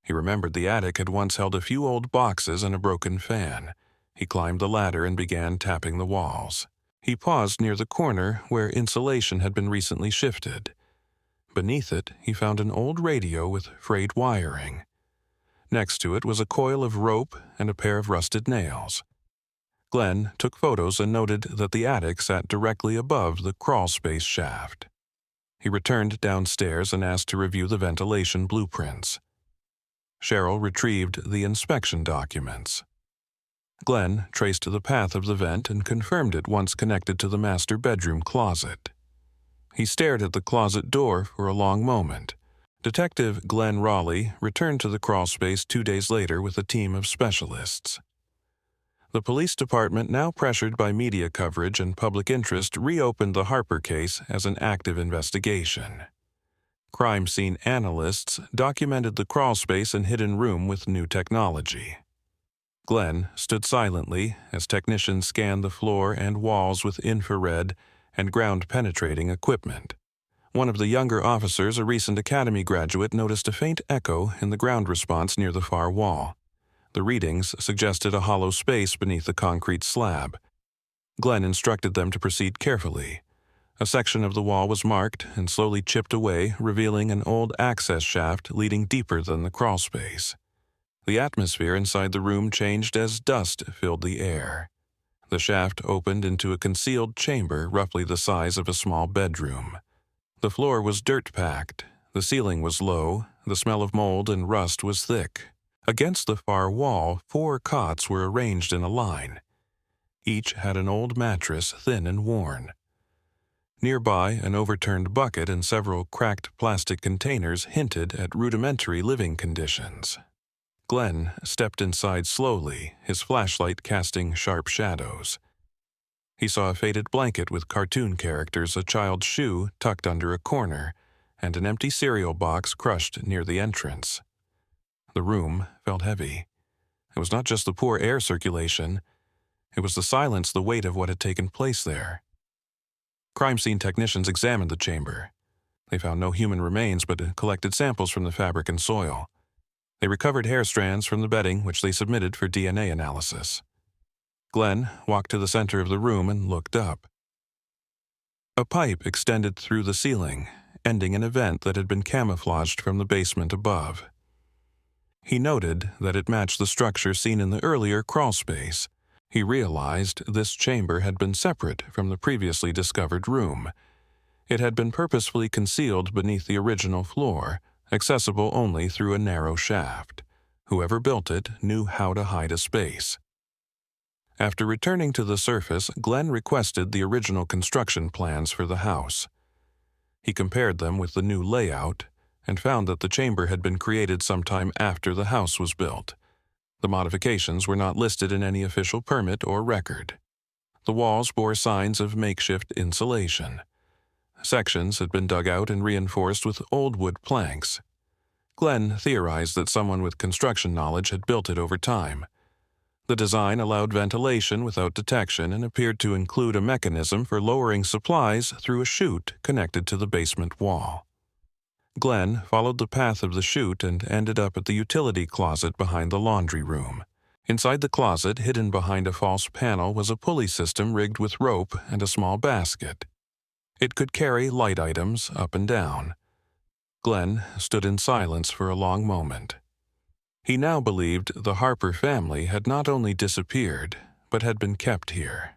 He remembered the attic had once held a few old boxes and a broken fan. He climbed the ladder and began tapping the walls. He paused near the corner where insulation had been recently shifted. Beneath it, he found an old radio with frayed wiring. Next to it was a coil of rope and a pair of rusted nails. Glenn took photos and noted that the attic sat directly above the crawlspace shaft. He returned downstairs and asked to review the ventilation blueprints. Cheryl retrieved the inspection documents. Glenn traced the path of the vent and confirmed it once connected to the master bedroom closet. He stared at the closet door for a long moment. Detective Glenn Raleigh returned to the crawlspace 2 days later with a team of specialists. The police department, now pressured by media coverage and public interest, reopened the Harper case as an active investigation. Crime scene analysts documented the crawlspace and hidden room with new technology. Glenn stood silently as technicians scanned the floor and walls with infrared and ground-penetrating equipment. One of the younger officers, a recent academy graduate, noticed a faint echo in the ground response near the far wall. The readings suggested a hollow space beneath the concrete slab. Glenn instructed them to proceed carefully. A section of the wall was marked and slowly chipped away, revealing an old access shaft leading deeper than the crawlspace. The atmosphere inside the room changed as dust filled the air. The shaft opened into a concealed chamber roughly the size of a small bedroom. The floor was dirt-packed, the ceiling was low, the smell of mold and rust was thick. Against the far wall, 4 cots were arranged in a line. Each had an old mattress, thin and worn. Nearby, an overturned bucket and several cracked plastic containers hinted at rudimentary living conditions. Glenn stepped inside slowly, his flashlight casting sharp shadows. He saw a faded blanket with cartoon characters, a child's shoe tucked under a corner, and an empty cereal box crushed near the entrance. The room felt heavy. It was not just the poor air circulation. It was the silence, the weight of what had taken place there. Crime scene technicians examined the chamber. They found no human remains but collected samples from the fabric and soil. They recovered hair strands from the bedding, which they submitted for DNA analysis. Glenn walked to the center of the room and looked up. A pipe extended through the ceiling, ending an vent that had been camouflaged from the basement above. He noted that it matched the structure seen in the earlier crawlspace. He realized this chamber had been separate from the previously discovered room. It had been purposefully concealed beneath the original floor, accessible only through a narrow shaft. Whoever built it knew how to hide a space. After returning to the surface, Glenn requested the original construction plans for the house. He compared them with the new layout and found that the chamber had been created sometime after the house was built. The modifications were not listed in any official permit or record. The walls bore signs of makeshift insulation. Sections had been dug out and reinforced with old wood planks. Glenn theorized that someone with construction knowledge had built it over time. The design allowed ventilation without detection and appeared to include a mechanism for lowering supplies through a chute connected to the basement wall. Glenn followed the path of the chute and ended up at the utility closet behind the laundry room. Inside the closet, hidden behind a false panel, was a pulley system rigged with rope and a small basket. It could carry light items up and down. Glenn stood in silence for a long moment. He now believed the Harper family had not only disappeared, but had been kept here.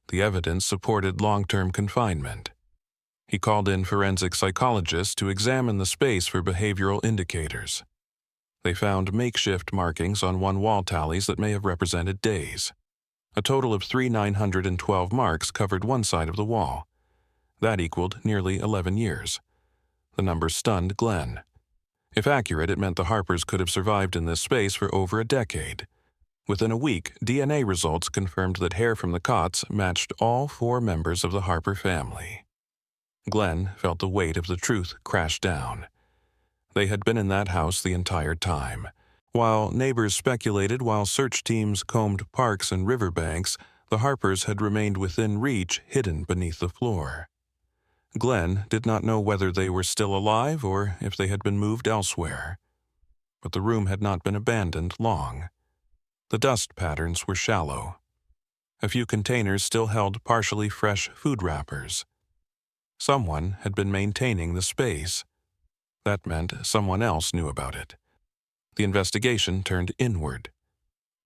The evidence supported long-term confinement. He called in forensic psychologists to examine the space for behavioral indicators. They found makeshift markings on one wall tallies that may have represented days. A total of 3,912 marks covered one side of the wall. That equaled nearly 11 years. The number stunned Glenn. If accurate, it meant the Harpers could have survived in this space for over a decade. Within a week, DNA results confirmed that hair from the cots matched all 4 members of the Harper family. Glenn felt the weight of the truth crash down. They had been in that house the entire time. While neighbors speculated while search teams combed parks and riverbanks, the Harpers had remained within reach, hidden beneath the floor. Glenn did not know whether they were still alive or if they had been moved elsewhere. But the room had not been abandoned long. The dust patterns were shallow. A few containers still held partially fresh food wrappers. Someone had been maintaining the space. That meant someone else knew about it. The investigation turned inward.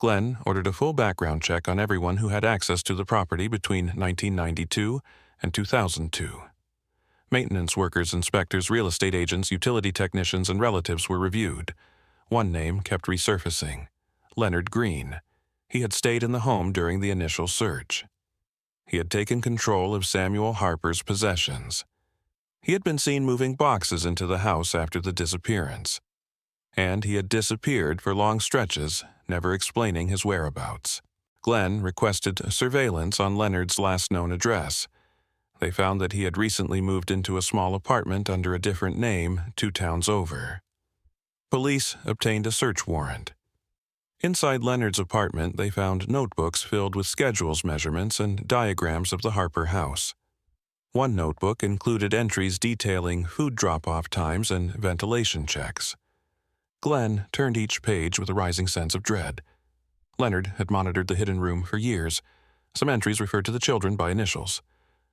Glenn ordered a full background check on everyone who had access to the property between 1992 and 2002. Maintenance workers, inspectors, real estate agents, utility technicians, and relatives were reviewed. One name kept resurfacing: Leonard Green. He had stayed in the home during the initial search. He had taken control of Samuel Harper's possessions. He had been seen moving boxes into the house after the disappearance. And he had disappeared for long stretches, never explaining his whereabouts. Glenn requested surveillance on Leonard's last known address. They found that he had recently moved into a small apartment under a different name 2 towns over. Police obtained a search warrant. Inside Leonard's apartment, they found notebooks filled with schedules, measurements, and diagrams of the Harper house. One notebook included entries detailing food drop-off times and ventilation checks. Glenn turned each page with a rising sense of dread. Leonard had monitored the hidden room for years. Some entries referred to the children by initials.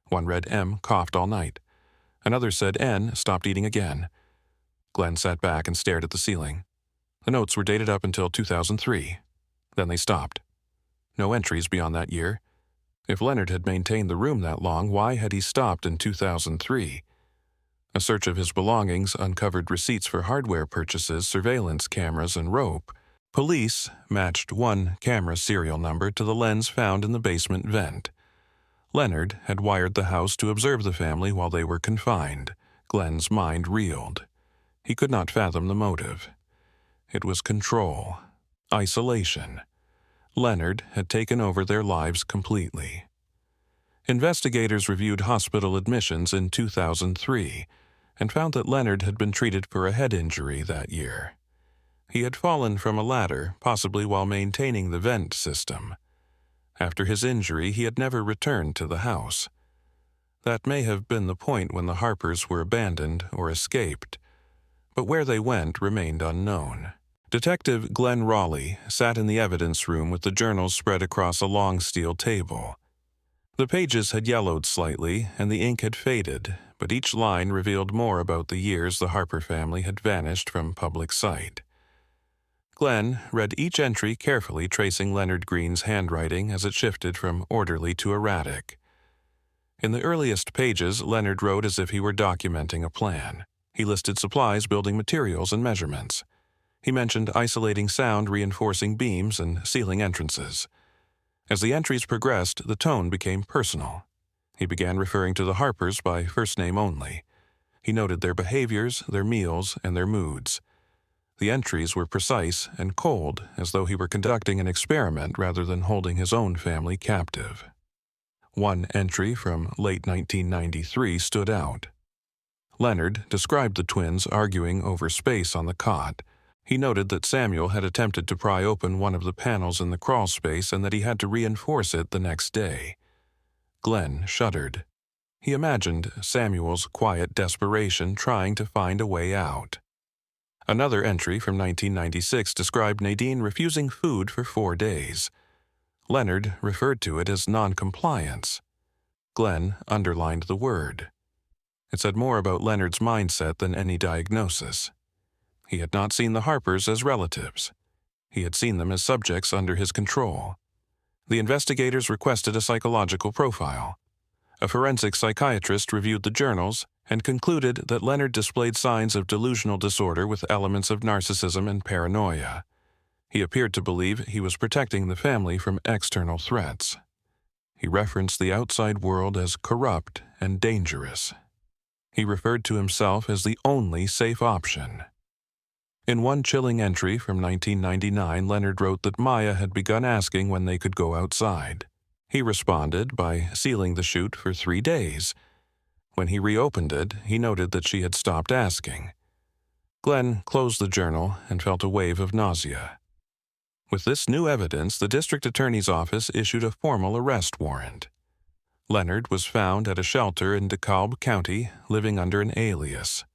One read M coughed all night. Another said N stopped eating again. Glenn sat back and stared at the ceiling. The notes were dated up until 2003. Then they stopped. No entries beyond that year. If Leonard had maintained the room that long, why had he stopped in 2003? A search of his belongings uncovered receipts for hardware purchases, surveillance cameras, and rope. Police matched one camera serial number to the lens found in the basement vent. Leonard had wired the house to observe the family while they were confined. Glenn's mind reeled. He could not fathom the motive. It was control, isolation. Leonard had taken over their lives completely. Investigators reviewed hospital admissions in 2003 and found that Leonard had been treated for a head injury that year. He had fallen from a ladder, possibly while maintaining the vent system. After his injury, he had never returned to the house. That may have been the point when the Harpers were abandoned or escaped, but where they went remained unknown. Detective Glenn Raleigh sat in the evidence room with the journals spread across a long steel table. The pages had yellowed slightly, and the ink had faded, but each line revealed more about the years the Harper family had vanished from public sight. Glenn read each entry carefully, tracing Leonard Green's handwriting as it shifted from orderly to erratic. In the earliest pages, Leonard wrote as if he were documenting a plan. He listed supplies, building materials, and measurements. He mentioned isolating sound, reinforcing beams, and sealing entrances. As the entries progressed, the tone became personal. He began referring to the Harpers by first name only. He noted their behaviors, their meals, and their moods. The entries were precise and cold, as though he were conducting an experiment rather than holding his own family captive. One entry from late 1993 stood out. Leonard described the twins arguing over space on the cot. He noted that Samuel had attempted to pry open one of the panels in the crawl space and that he had to reinforce it the next day. Glenn shuddered. He imagined Samuel's quiet desperation trying to find a way out. Another entry from 1996 described Nadine refusing food for 4 days. Leonard referred to it as noncompliance. Glenn underlined the word. It said more about Leonard's mindset than any diagnosis. He had not seen the Harpers as relatives. He had seen them as subjects under his control. The investigators requested a psychological profile. A forensic psychiatrist reviewed the journals and concluded that Leonard displayed signs of delusional disorder with elements of narcissism and paranoia. He appeared to believe he was protecting the family from external threats. He referenced the outside world as corrupt and dangerous. He referred to himself as the only safe option. In one chilling entry from 1999, Leonard wrote that Maya had begun asking when they could go outside. He responded by sealing the chute for 3 days. When he reopened it, he noted that she had stopped asking. Glenn closed the journal and felt a wave of nausea. With this new evidence, the district attorney's office issued a formal arrest warrant. Leonard was found at a shelter in DeKalb County, living under an alias.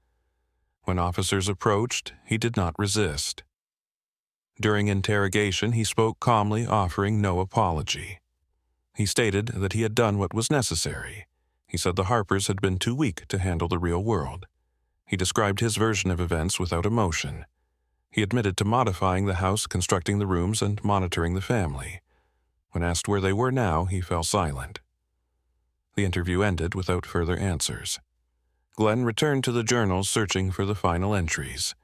When officers approached, he did not resist. During interrogation, he spoke calmly, offering no apology. He stated that he had done what was necessary. He said the Harpers had been too weak to handle the real world. He described his version of events without emotion. He admitted to modifying the house, constructing the rooms, and monitoring the family. When asked where they were now, he fell silent. The interview ended without further answers. Glenn returned to the journals searching for the final entries.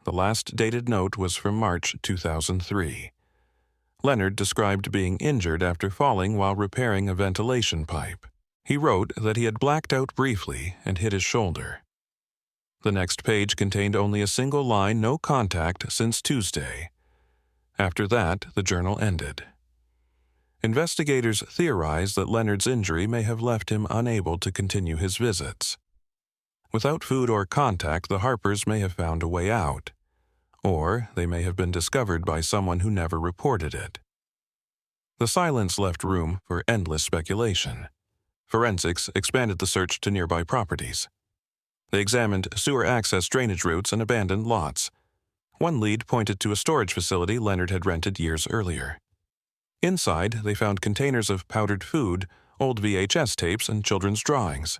The last dated note was from March 2003. Leonard described being injured after falling while repairing a ventilation pipe. He wrote that he had blacked out briefly and hit his shoulder. The next page contained only a single line, "No contact since Tuesday." After that, the journal ended. Investigators theorized that Leonard's injury may have left him unable to continue his visits. Without food or contact, the Harpers may have found a way out, or they may have been discovered by someone who never reported it. The silence left room for endless speculation. Forensics expanded the search to nearby properties. They examined sewer access drainage routes and abandoned lots. One lead pointed to a storage facility Leonard had rented years earlier. Inside, they found containers of powdered food, old VHS tapes, and children's drawings.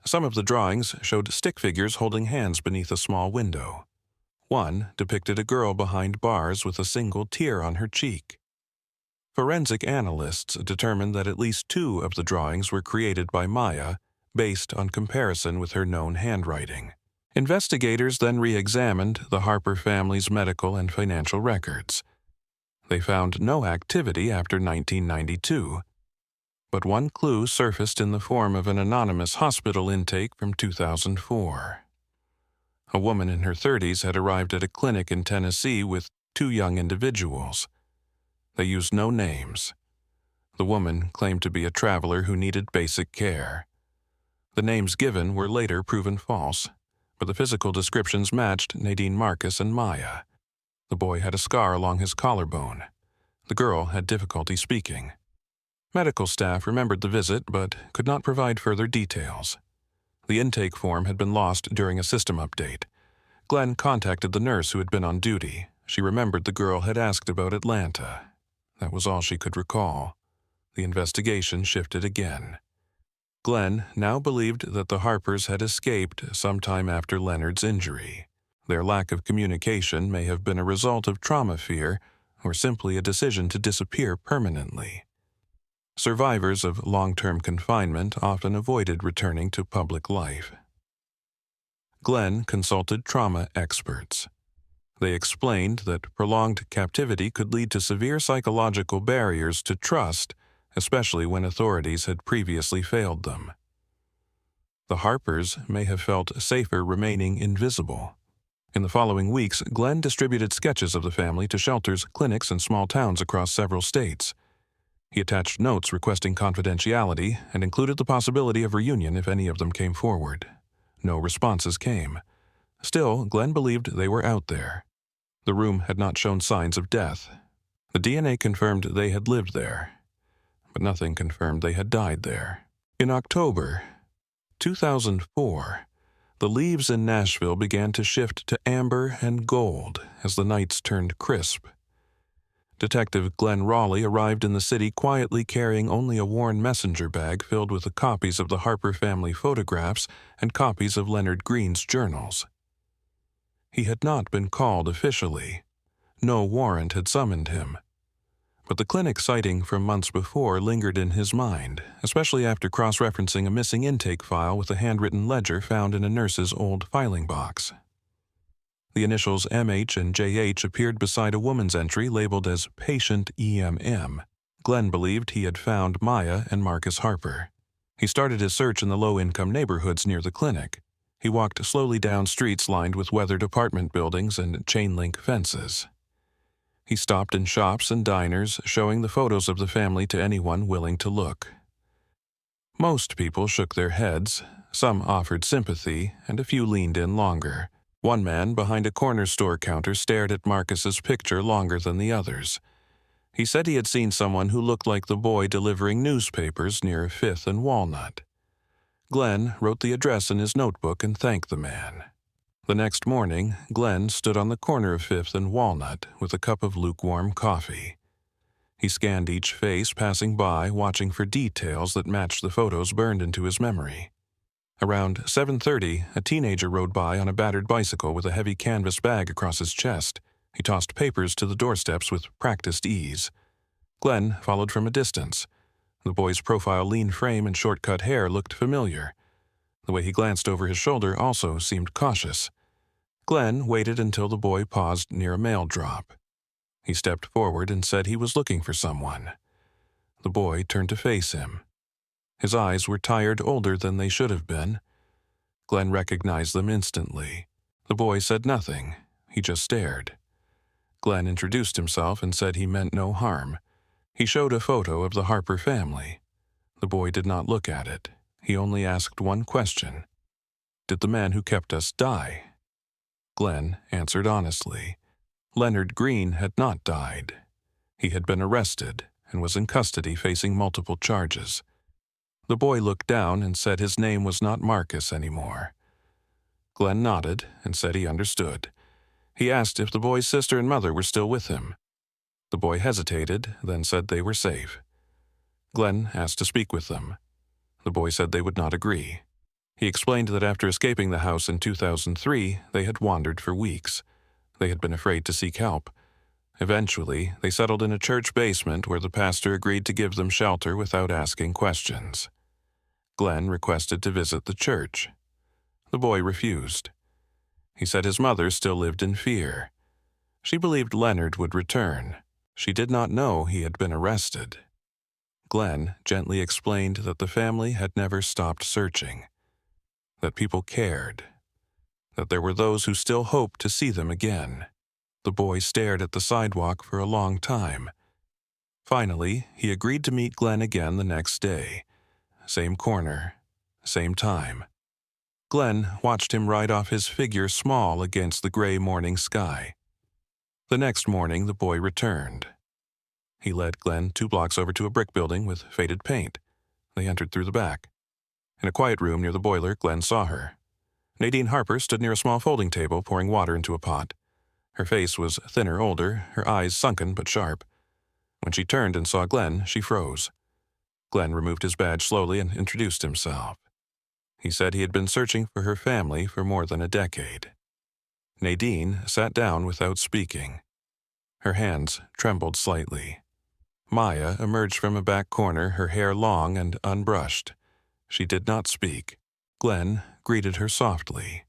Some of the drawings showed stick figures holding hands beneath a small window. One depicted a girl behind bars with a single tear on her cheek. Forensic analysts determined that at least 2 of the drawings were created by Maya, based on comparison with her known handwriting. Investigators then re-examined the Harper family's medical and financial records. They found no activity after 1992, but one clue surfaced in the form of an anonymous hospital intake from 2004. A woman in her 30s had arrived at a clinic in Tennessee with 2 young individuals. They used no names. The woman claimed to be a traveler who needed basic care. The names given were later proven false, but the physical descriptions matched Nadine Marcus and Maya. The boy had a scar along his collarbone. The girl had difficulty speaking. Medical staff remembered the visit but could not provide further details. The intake form had been lost during a system update. Glenn contacted the nurse who had been on duty. She remembered the girl had asked about Atlanta. That was all she could recall. The investigation shifted again. Glenn now believed that the Harpers had escaped sometime after Leonard's injury. Their lack of communication may have been a result of trauma fear or simply a decision to disappear permanently. Survivors of long-term confinement often avoided returning to public life. Glenn consulted trauma experts. They explained that prolonged captivity could lead to severe psychological barriers to trust, especially when authorities had previously failed them. The Harpers may have felt safer remaining invisible. In the following weeks, Glenn distributed sketches of the family to shelters, clinics, and small towns across several states. He attached notes requesting confidentiality and included the possibility of reunion if any of them came forward. No responses came. Still, Glenn believed they were out there. The room had not shown signs of death. The DNA confirmed they had lived there, but nothing confirmed they had died there. In October 2004, the leaves in Nashville began to shift to amber and gold as the nights turned crisp. Detective Glenn Raleigh arrived in the city quietly carrying only a worn messenger bag filled with the copies of the Harper family photographs and copies of Leonard Green's journals. He had not been called officially. No warrant had summoned him. But the clinic sighting from months before lingered in his mind, especially after cross-referencing a missing intake file with a handwritten ledger found in a nurse's old filing box. The initials MH and JH appeared beside a woman's entry labeled as Patient EMM. Glenn believed he had found Maya and Marcus Harper. He started his search in the low-income neighborhoods near the clinic. He walked slowly down streets lined with weathered apartment buildings and chain-link fences. He stopped in shops and diners, showing the photos of the family to anyone willing to look. Most people shook their heads, some offered sympathy, and a few leaned in longer. One man behind a corner store counter stared at Marcus's picture longer than the others. He said he had seen someone who looked like the boy delivering newspapers near 5th and Walnut. Glenn wrote the address in his notebook and thanked the man. The next morning, Glenn stood on the corner of 5th and Walnut with a cup of lukewarm coffee. He scanned each face passing by, watching for details that matched the photos burned into his memory. Around 7:30, a teenager rode by on a battered bicycle with a heavy canvas bag across his chest. He tossed papers to the doorsteps with practiced ease. Glenn followed from a distance. The boy's profile, lean frame, and short-cut hair looked familiar. The way he glanced over his shoulder also seemed cautious. Glenn waited until the boy paused near a mail drop. He stepped forward and said he was looking for someone. The boy turned to face him. His eyes were tired, older than they should have been. Glenn recognized them instantly. The boy said nothing. He just stared. Glenn introduced himself and said he meant no harm. He showed a photo of the Harper family. The boy did not look at it. He only asked one question. Did the man who kept us die? Glenn answered honestly. Leonard Green had not died. He had been arrested and was in custody facing multiple charges. The boy looked down and said his name was not Marcus anymore. Glenn nodded and said he understood. He asked if the boy's sister and mother were still with him. The boy hesitated, then said they were safe. Glenn asked to speak with them. The boy said they would not agree. He explained that after escaping the house in 2003, they had wandered for weeks. They had been afraid to seek help. Eventually, they settled in a church basement where the pastor agreed to give them shelter without asking questions. Glenn requested to visit the church. The boy refused. He said his mother still lived in fear. She believed Leonard would return. She did not know he had been arrested. Glenn gently explained that the family had never stopped searching, that people cared, that there were those who still hoped to see them again. The boy stared at the sidewalk for a long time. Finally, he agreed to meet Glenn again the next day. Same corner, same time. Glenn watched him ride off his figure small against the gray morning sky. The next morning, the boy returned. He led Glenn 2 blocks over to a brick building with faded paint. They entered through the back. In a quiet room near the boiler, Glenn saw her. Nadine Harper stood near a small folding table, pouring water into a pot. Her face was thinner, older, her eyes sunken but sharp. When she turned and saw Glenn, she froze. Glenn removed his badge slowly and introduced himself. He said he had been searching for her family for more than a decade. Nadine sat down without speaking. Her hands trembled slightly. Maya emerged from a back corner, her hair long and unbrushed. She did not speak. Glenn greeted her softly.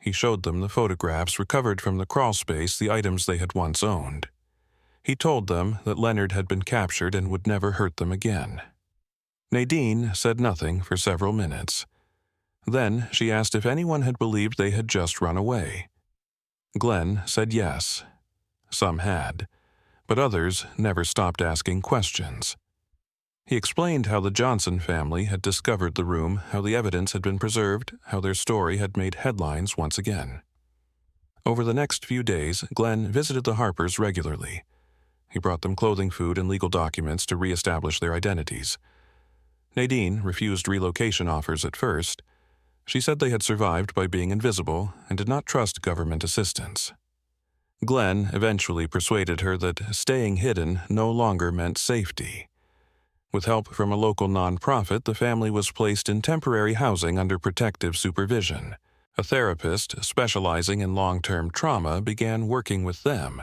He showed them the photographs recovered from the crawlspace, the items they had once owned. He told them that Leonard had been captured and would never hurt them again. Nadine said nothing for several minutes. Then she asked if anyone had believed they had just run away. Glenn said yes. Some had, but others never stopped asking questions. He explained how the Johnson family had discovered the room, how the evidence had been preserved, how their story had made headlines once again. Over the next few days, Glenn visited the Harpers regularly. He brought them clothing, food, and legal documents to reestablish their identities. Nadine refused relocation offers at first. She said they had survived by being invisible and did not trust government assistance. Glenn eventually persuaded her that staying hidden no longer meant safety. With help from a local nonprofit, the family was placed in temporary housing under protective supervision. A therapist specializing in long-term trauma began working with them.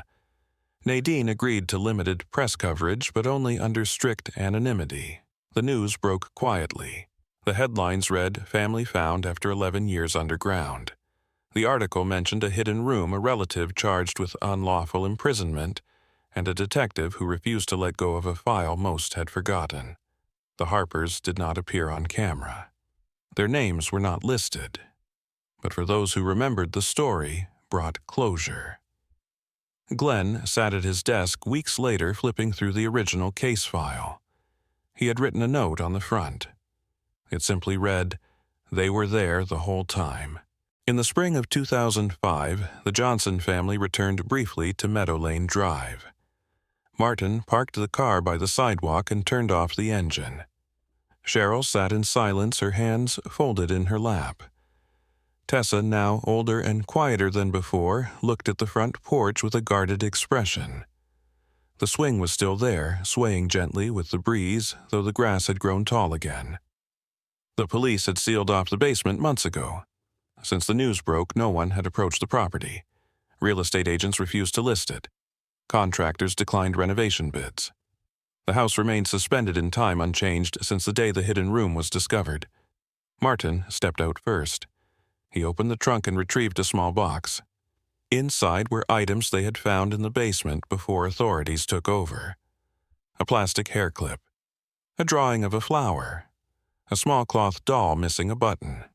Nadine agreed to limited press coverage, but only under strict anonymity. The news broke quietly. The headlines read, "Family found after 11 years underground." The article mentioned a hidden room, a relative charged with unlawful imprisonment, and a detective who refused to let go of a file most had forgotten. The Harpers did not appear on camera. Their names were not listed, but for those who remembered, the story brought closure. Glenn sat at his desk weeks later flipping through the original case file. He had written a note on the front. It simply read, "They were there the whole time." In the spring of 2005, the Johnson family returned briefly to Meadow Lane Drive. Martin parked the car by the sidewalk and turned off the engine. Cheryl sat in silence, her hands folded in her lap. Tessa, now older and quieter than before, looked at the front porch with a guarded expression. The swing was still there, swaying gently with the breeze, though the grass had grown tall again. The police had sealed off the basement months ago. Since the news broke, no one had approached the property. Real estate agents refused to list it. Contractors declined renovation bids. The house remained suspended in time, unchanged since the day the hidden room was discovered. Martin stepped out first. He opened the trunk and retrieved a small box. Inside were items they had found in the basement before authorities took over. A plastic hair clip, a drawing of a flower, a small cloth doll missing a button.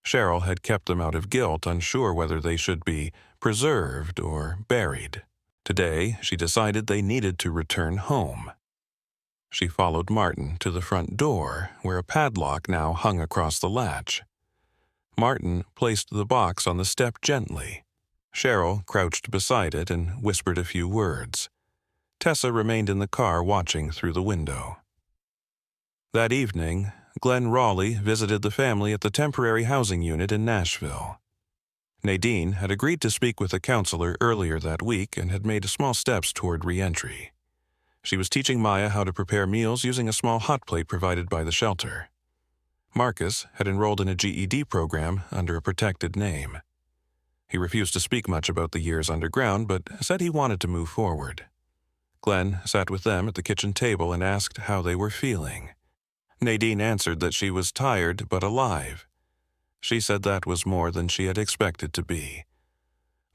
Cheryl had kept them out of guilt, unsure whether they should be preserved or buried. Today, she decided they needed to return home. She followed Martin to the front door, where a padlock now hung across the latch. Martin placed the box on the step gently. Cheryl crouched beside it and whispered a few words. Tessa remained in the car watching through the window. That evening, Glenn Raleigh visited the family at the temporary housing unit in Nashville. Nadine had agreed to speak with a counselor earlier that week and had made small steps toward re-entry. She was teaching Maya how to prepare meals using a small hot plate provided by the shelter. Marcus had enrolled in a GED program under a protected name. He refused to speak much about the years underground, but said he wanted to move forward. Glenn sat with them at the kitchen table and asked how they were feeling. Nadine answered that she was tired but alive. She said that was more than she had expected to be.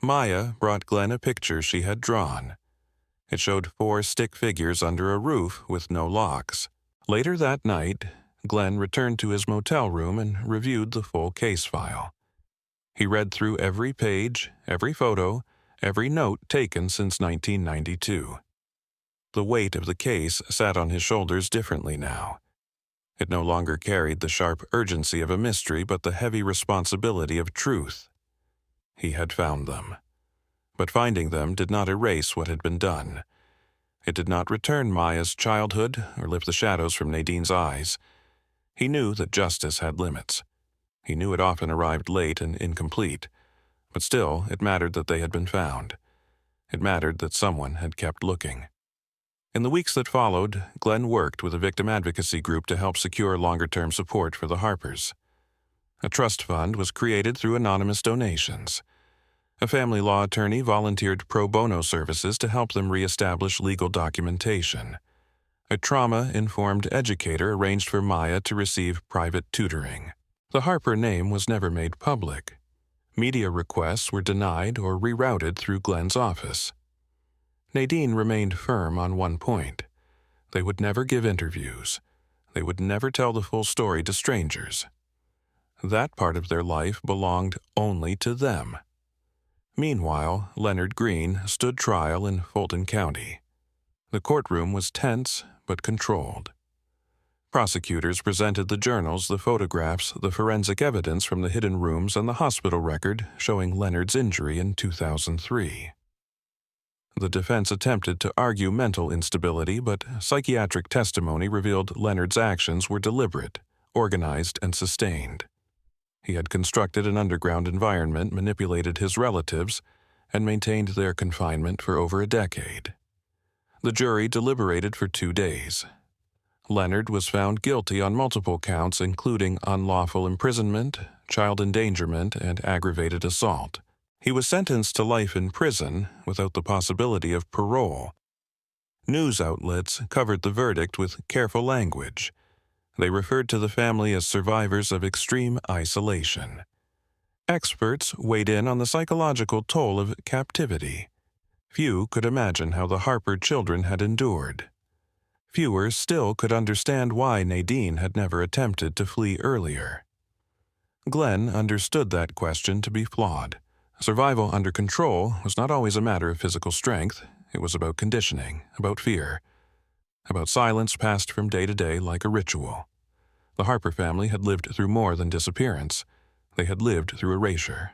Maya brought Glenn a picture she had drawn. It showed 4 stick figures under a roof with no locks. Later that night, Glenn returned to his motel room and reviewed the full case file. He read through every page, every photo, every note taken since 1992. The weight of the case sat on his shoulders differently now. It no longer carried the sharp urgency of a mystery, but the heavy responsibility of truth. He had found them. But finding them did not erase what had been done. It did not return Maya's childhood or lift the shadows from Nadine's eyes. He knew that justice had limits. He knew it often arrived late and incomplete. But still, it mattered that they had been found. It mattered that someone had kept looking. In the weeks that followed, Glenn worked with a victim advocacy group to help secure longer-term support for the Harpers. A trust fund was created through anonymous donations. A family law attorney volunteered pro bono services to help them reestablish legal documentation. A trauma-informed educator arranged for Maya to receive private tutoring. The Harper name was never made public. Media requests were denied or rerouted through Glenn's office. Nadine remained firm on one point. They would never give interviews. They would never tell the full story to strangers. That part of their life belonged only to them. Meanwhile, Leonard Green stood trial in Fulton County. The courtroom was tense but controlled. Prosecutors presented the journals, the photographs, the forensic evidence from the hidden rooms, and the hospital record showing Leonard's injury in 2003. The defense attempted to argue mental instability, but psychiatric testimony revealed Leonard's actions were deliberate, organized, and sustained. He had constructed an underground environment, manipulated his relatives, and maintained their confinement for over a decade. The jury deliberated for 2 days. Leonard was found guilty on multiple counts, including unlawful imprisonment, child endangerment, and aggravated assault. He was sentenced to life in prison without the possibility of parole. News outlets covered the verdict with careful language. They referred to the family as survivors of extreme isolation. Experts weighed in on the psychological toll of captivity. Few could imagine how the Harper children had endured. Fewer still could understand why Nadine had never attempted to flee earlier. Glenn understood that question to be flawed. Survival under control was not always a matter of physical strength. It was about conditioning, about fear, about silence passed from day to day like a ritual. The Harper family had lived through more than disappearance. They had lived through erasure.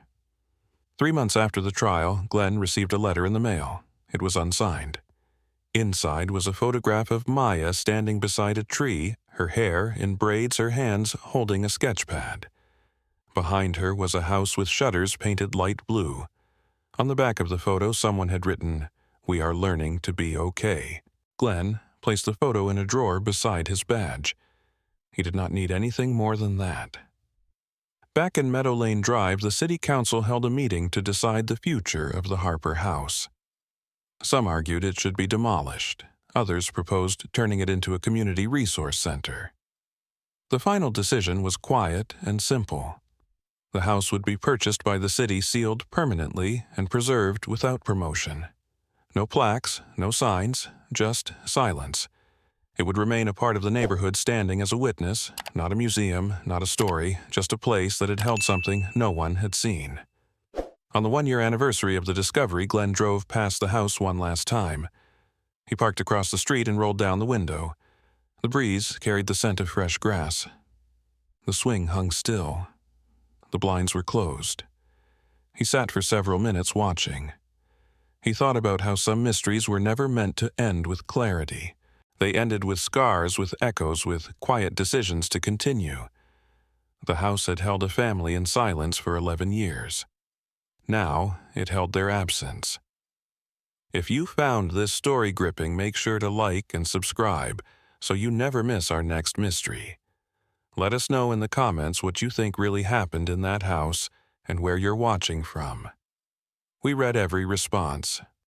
3 months after the trial, Glenn received a letter in the mail. It was unsigned. Inside was a photograph of Maya standing beside a tree, her hair in braids, her hands holding a sketch pad. Behind her was a house with shutters painted light blue. On the back of the photo, someone had written, "We are learning to be okay." Glenn placed the photo in a drawer beside his badge. He did not need anything more than that. Back in Meadow Lane Drive, the city council held a meeting to decide the future of the Harper house. Some argued it should be demolished. Others proposed turning it into a community resource center. The final decision was quiet and simple. The house would be purchased by the city, sealed permanently, and preserved without promotion. No plaques, no signs, just silence. It would remain a part of the neighborhood, standing as a witness, not a museum, not a story, just a place that had held something no one had seen. On the 1-year anniversary of the discovery, Glenn drove past the house one last time. He parked across the street and rolled down the window. The breeze carried the scent of fresh grass. The swing hung still. The blinds were closed. He sat for several minutes watching. He thought about how some mysteries were never meant to end with clarity. They ended with scars, with echoes, with quiet decisions to continue. The house had held a family in silence for 11 years. Now it held their absence. If you found this story gripping, make sure to like and subscribe so you never miss our next mystery. Let us know in the comments what you think really happened in that house and where you're watching from. We read every response.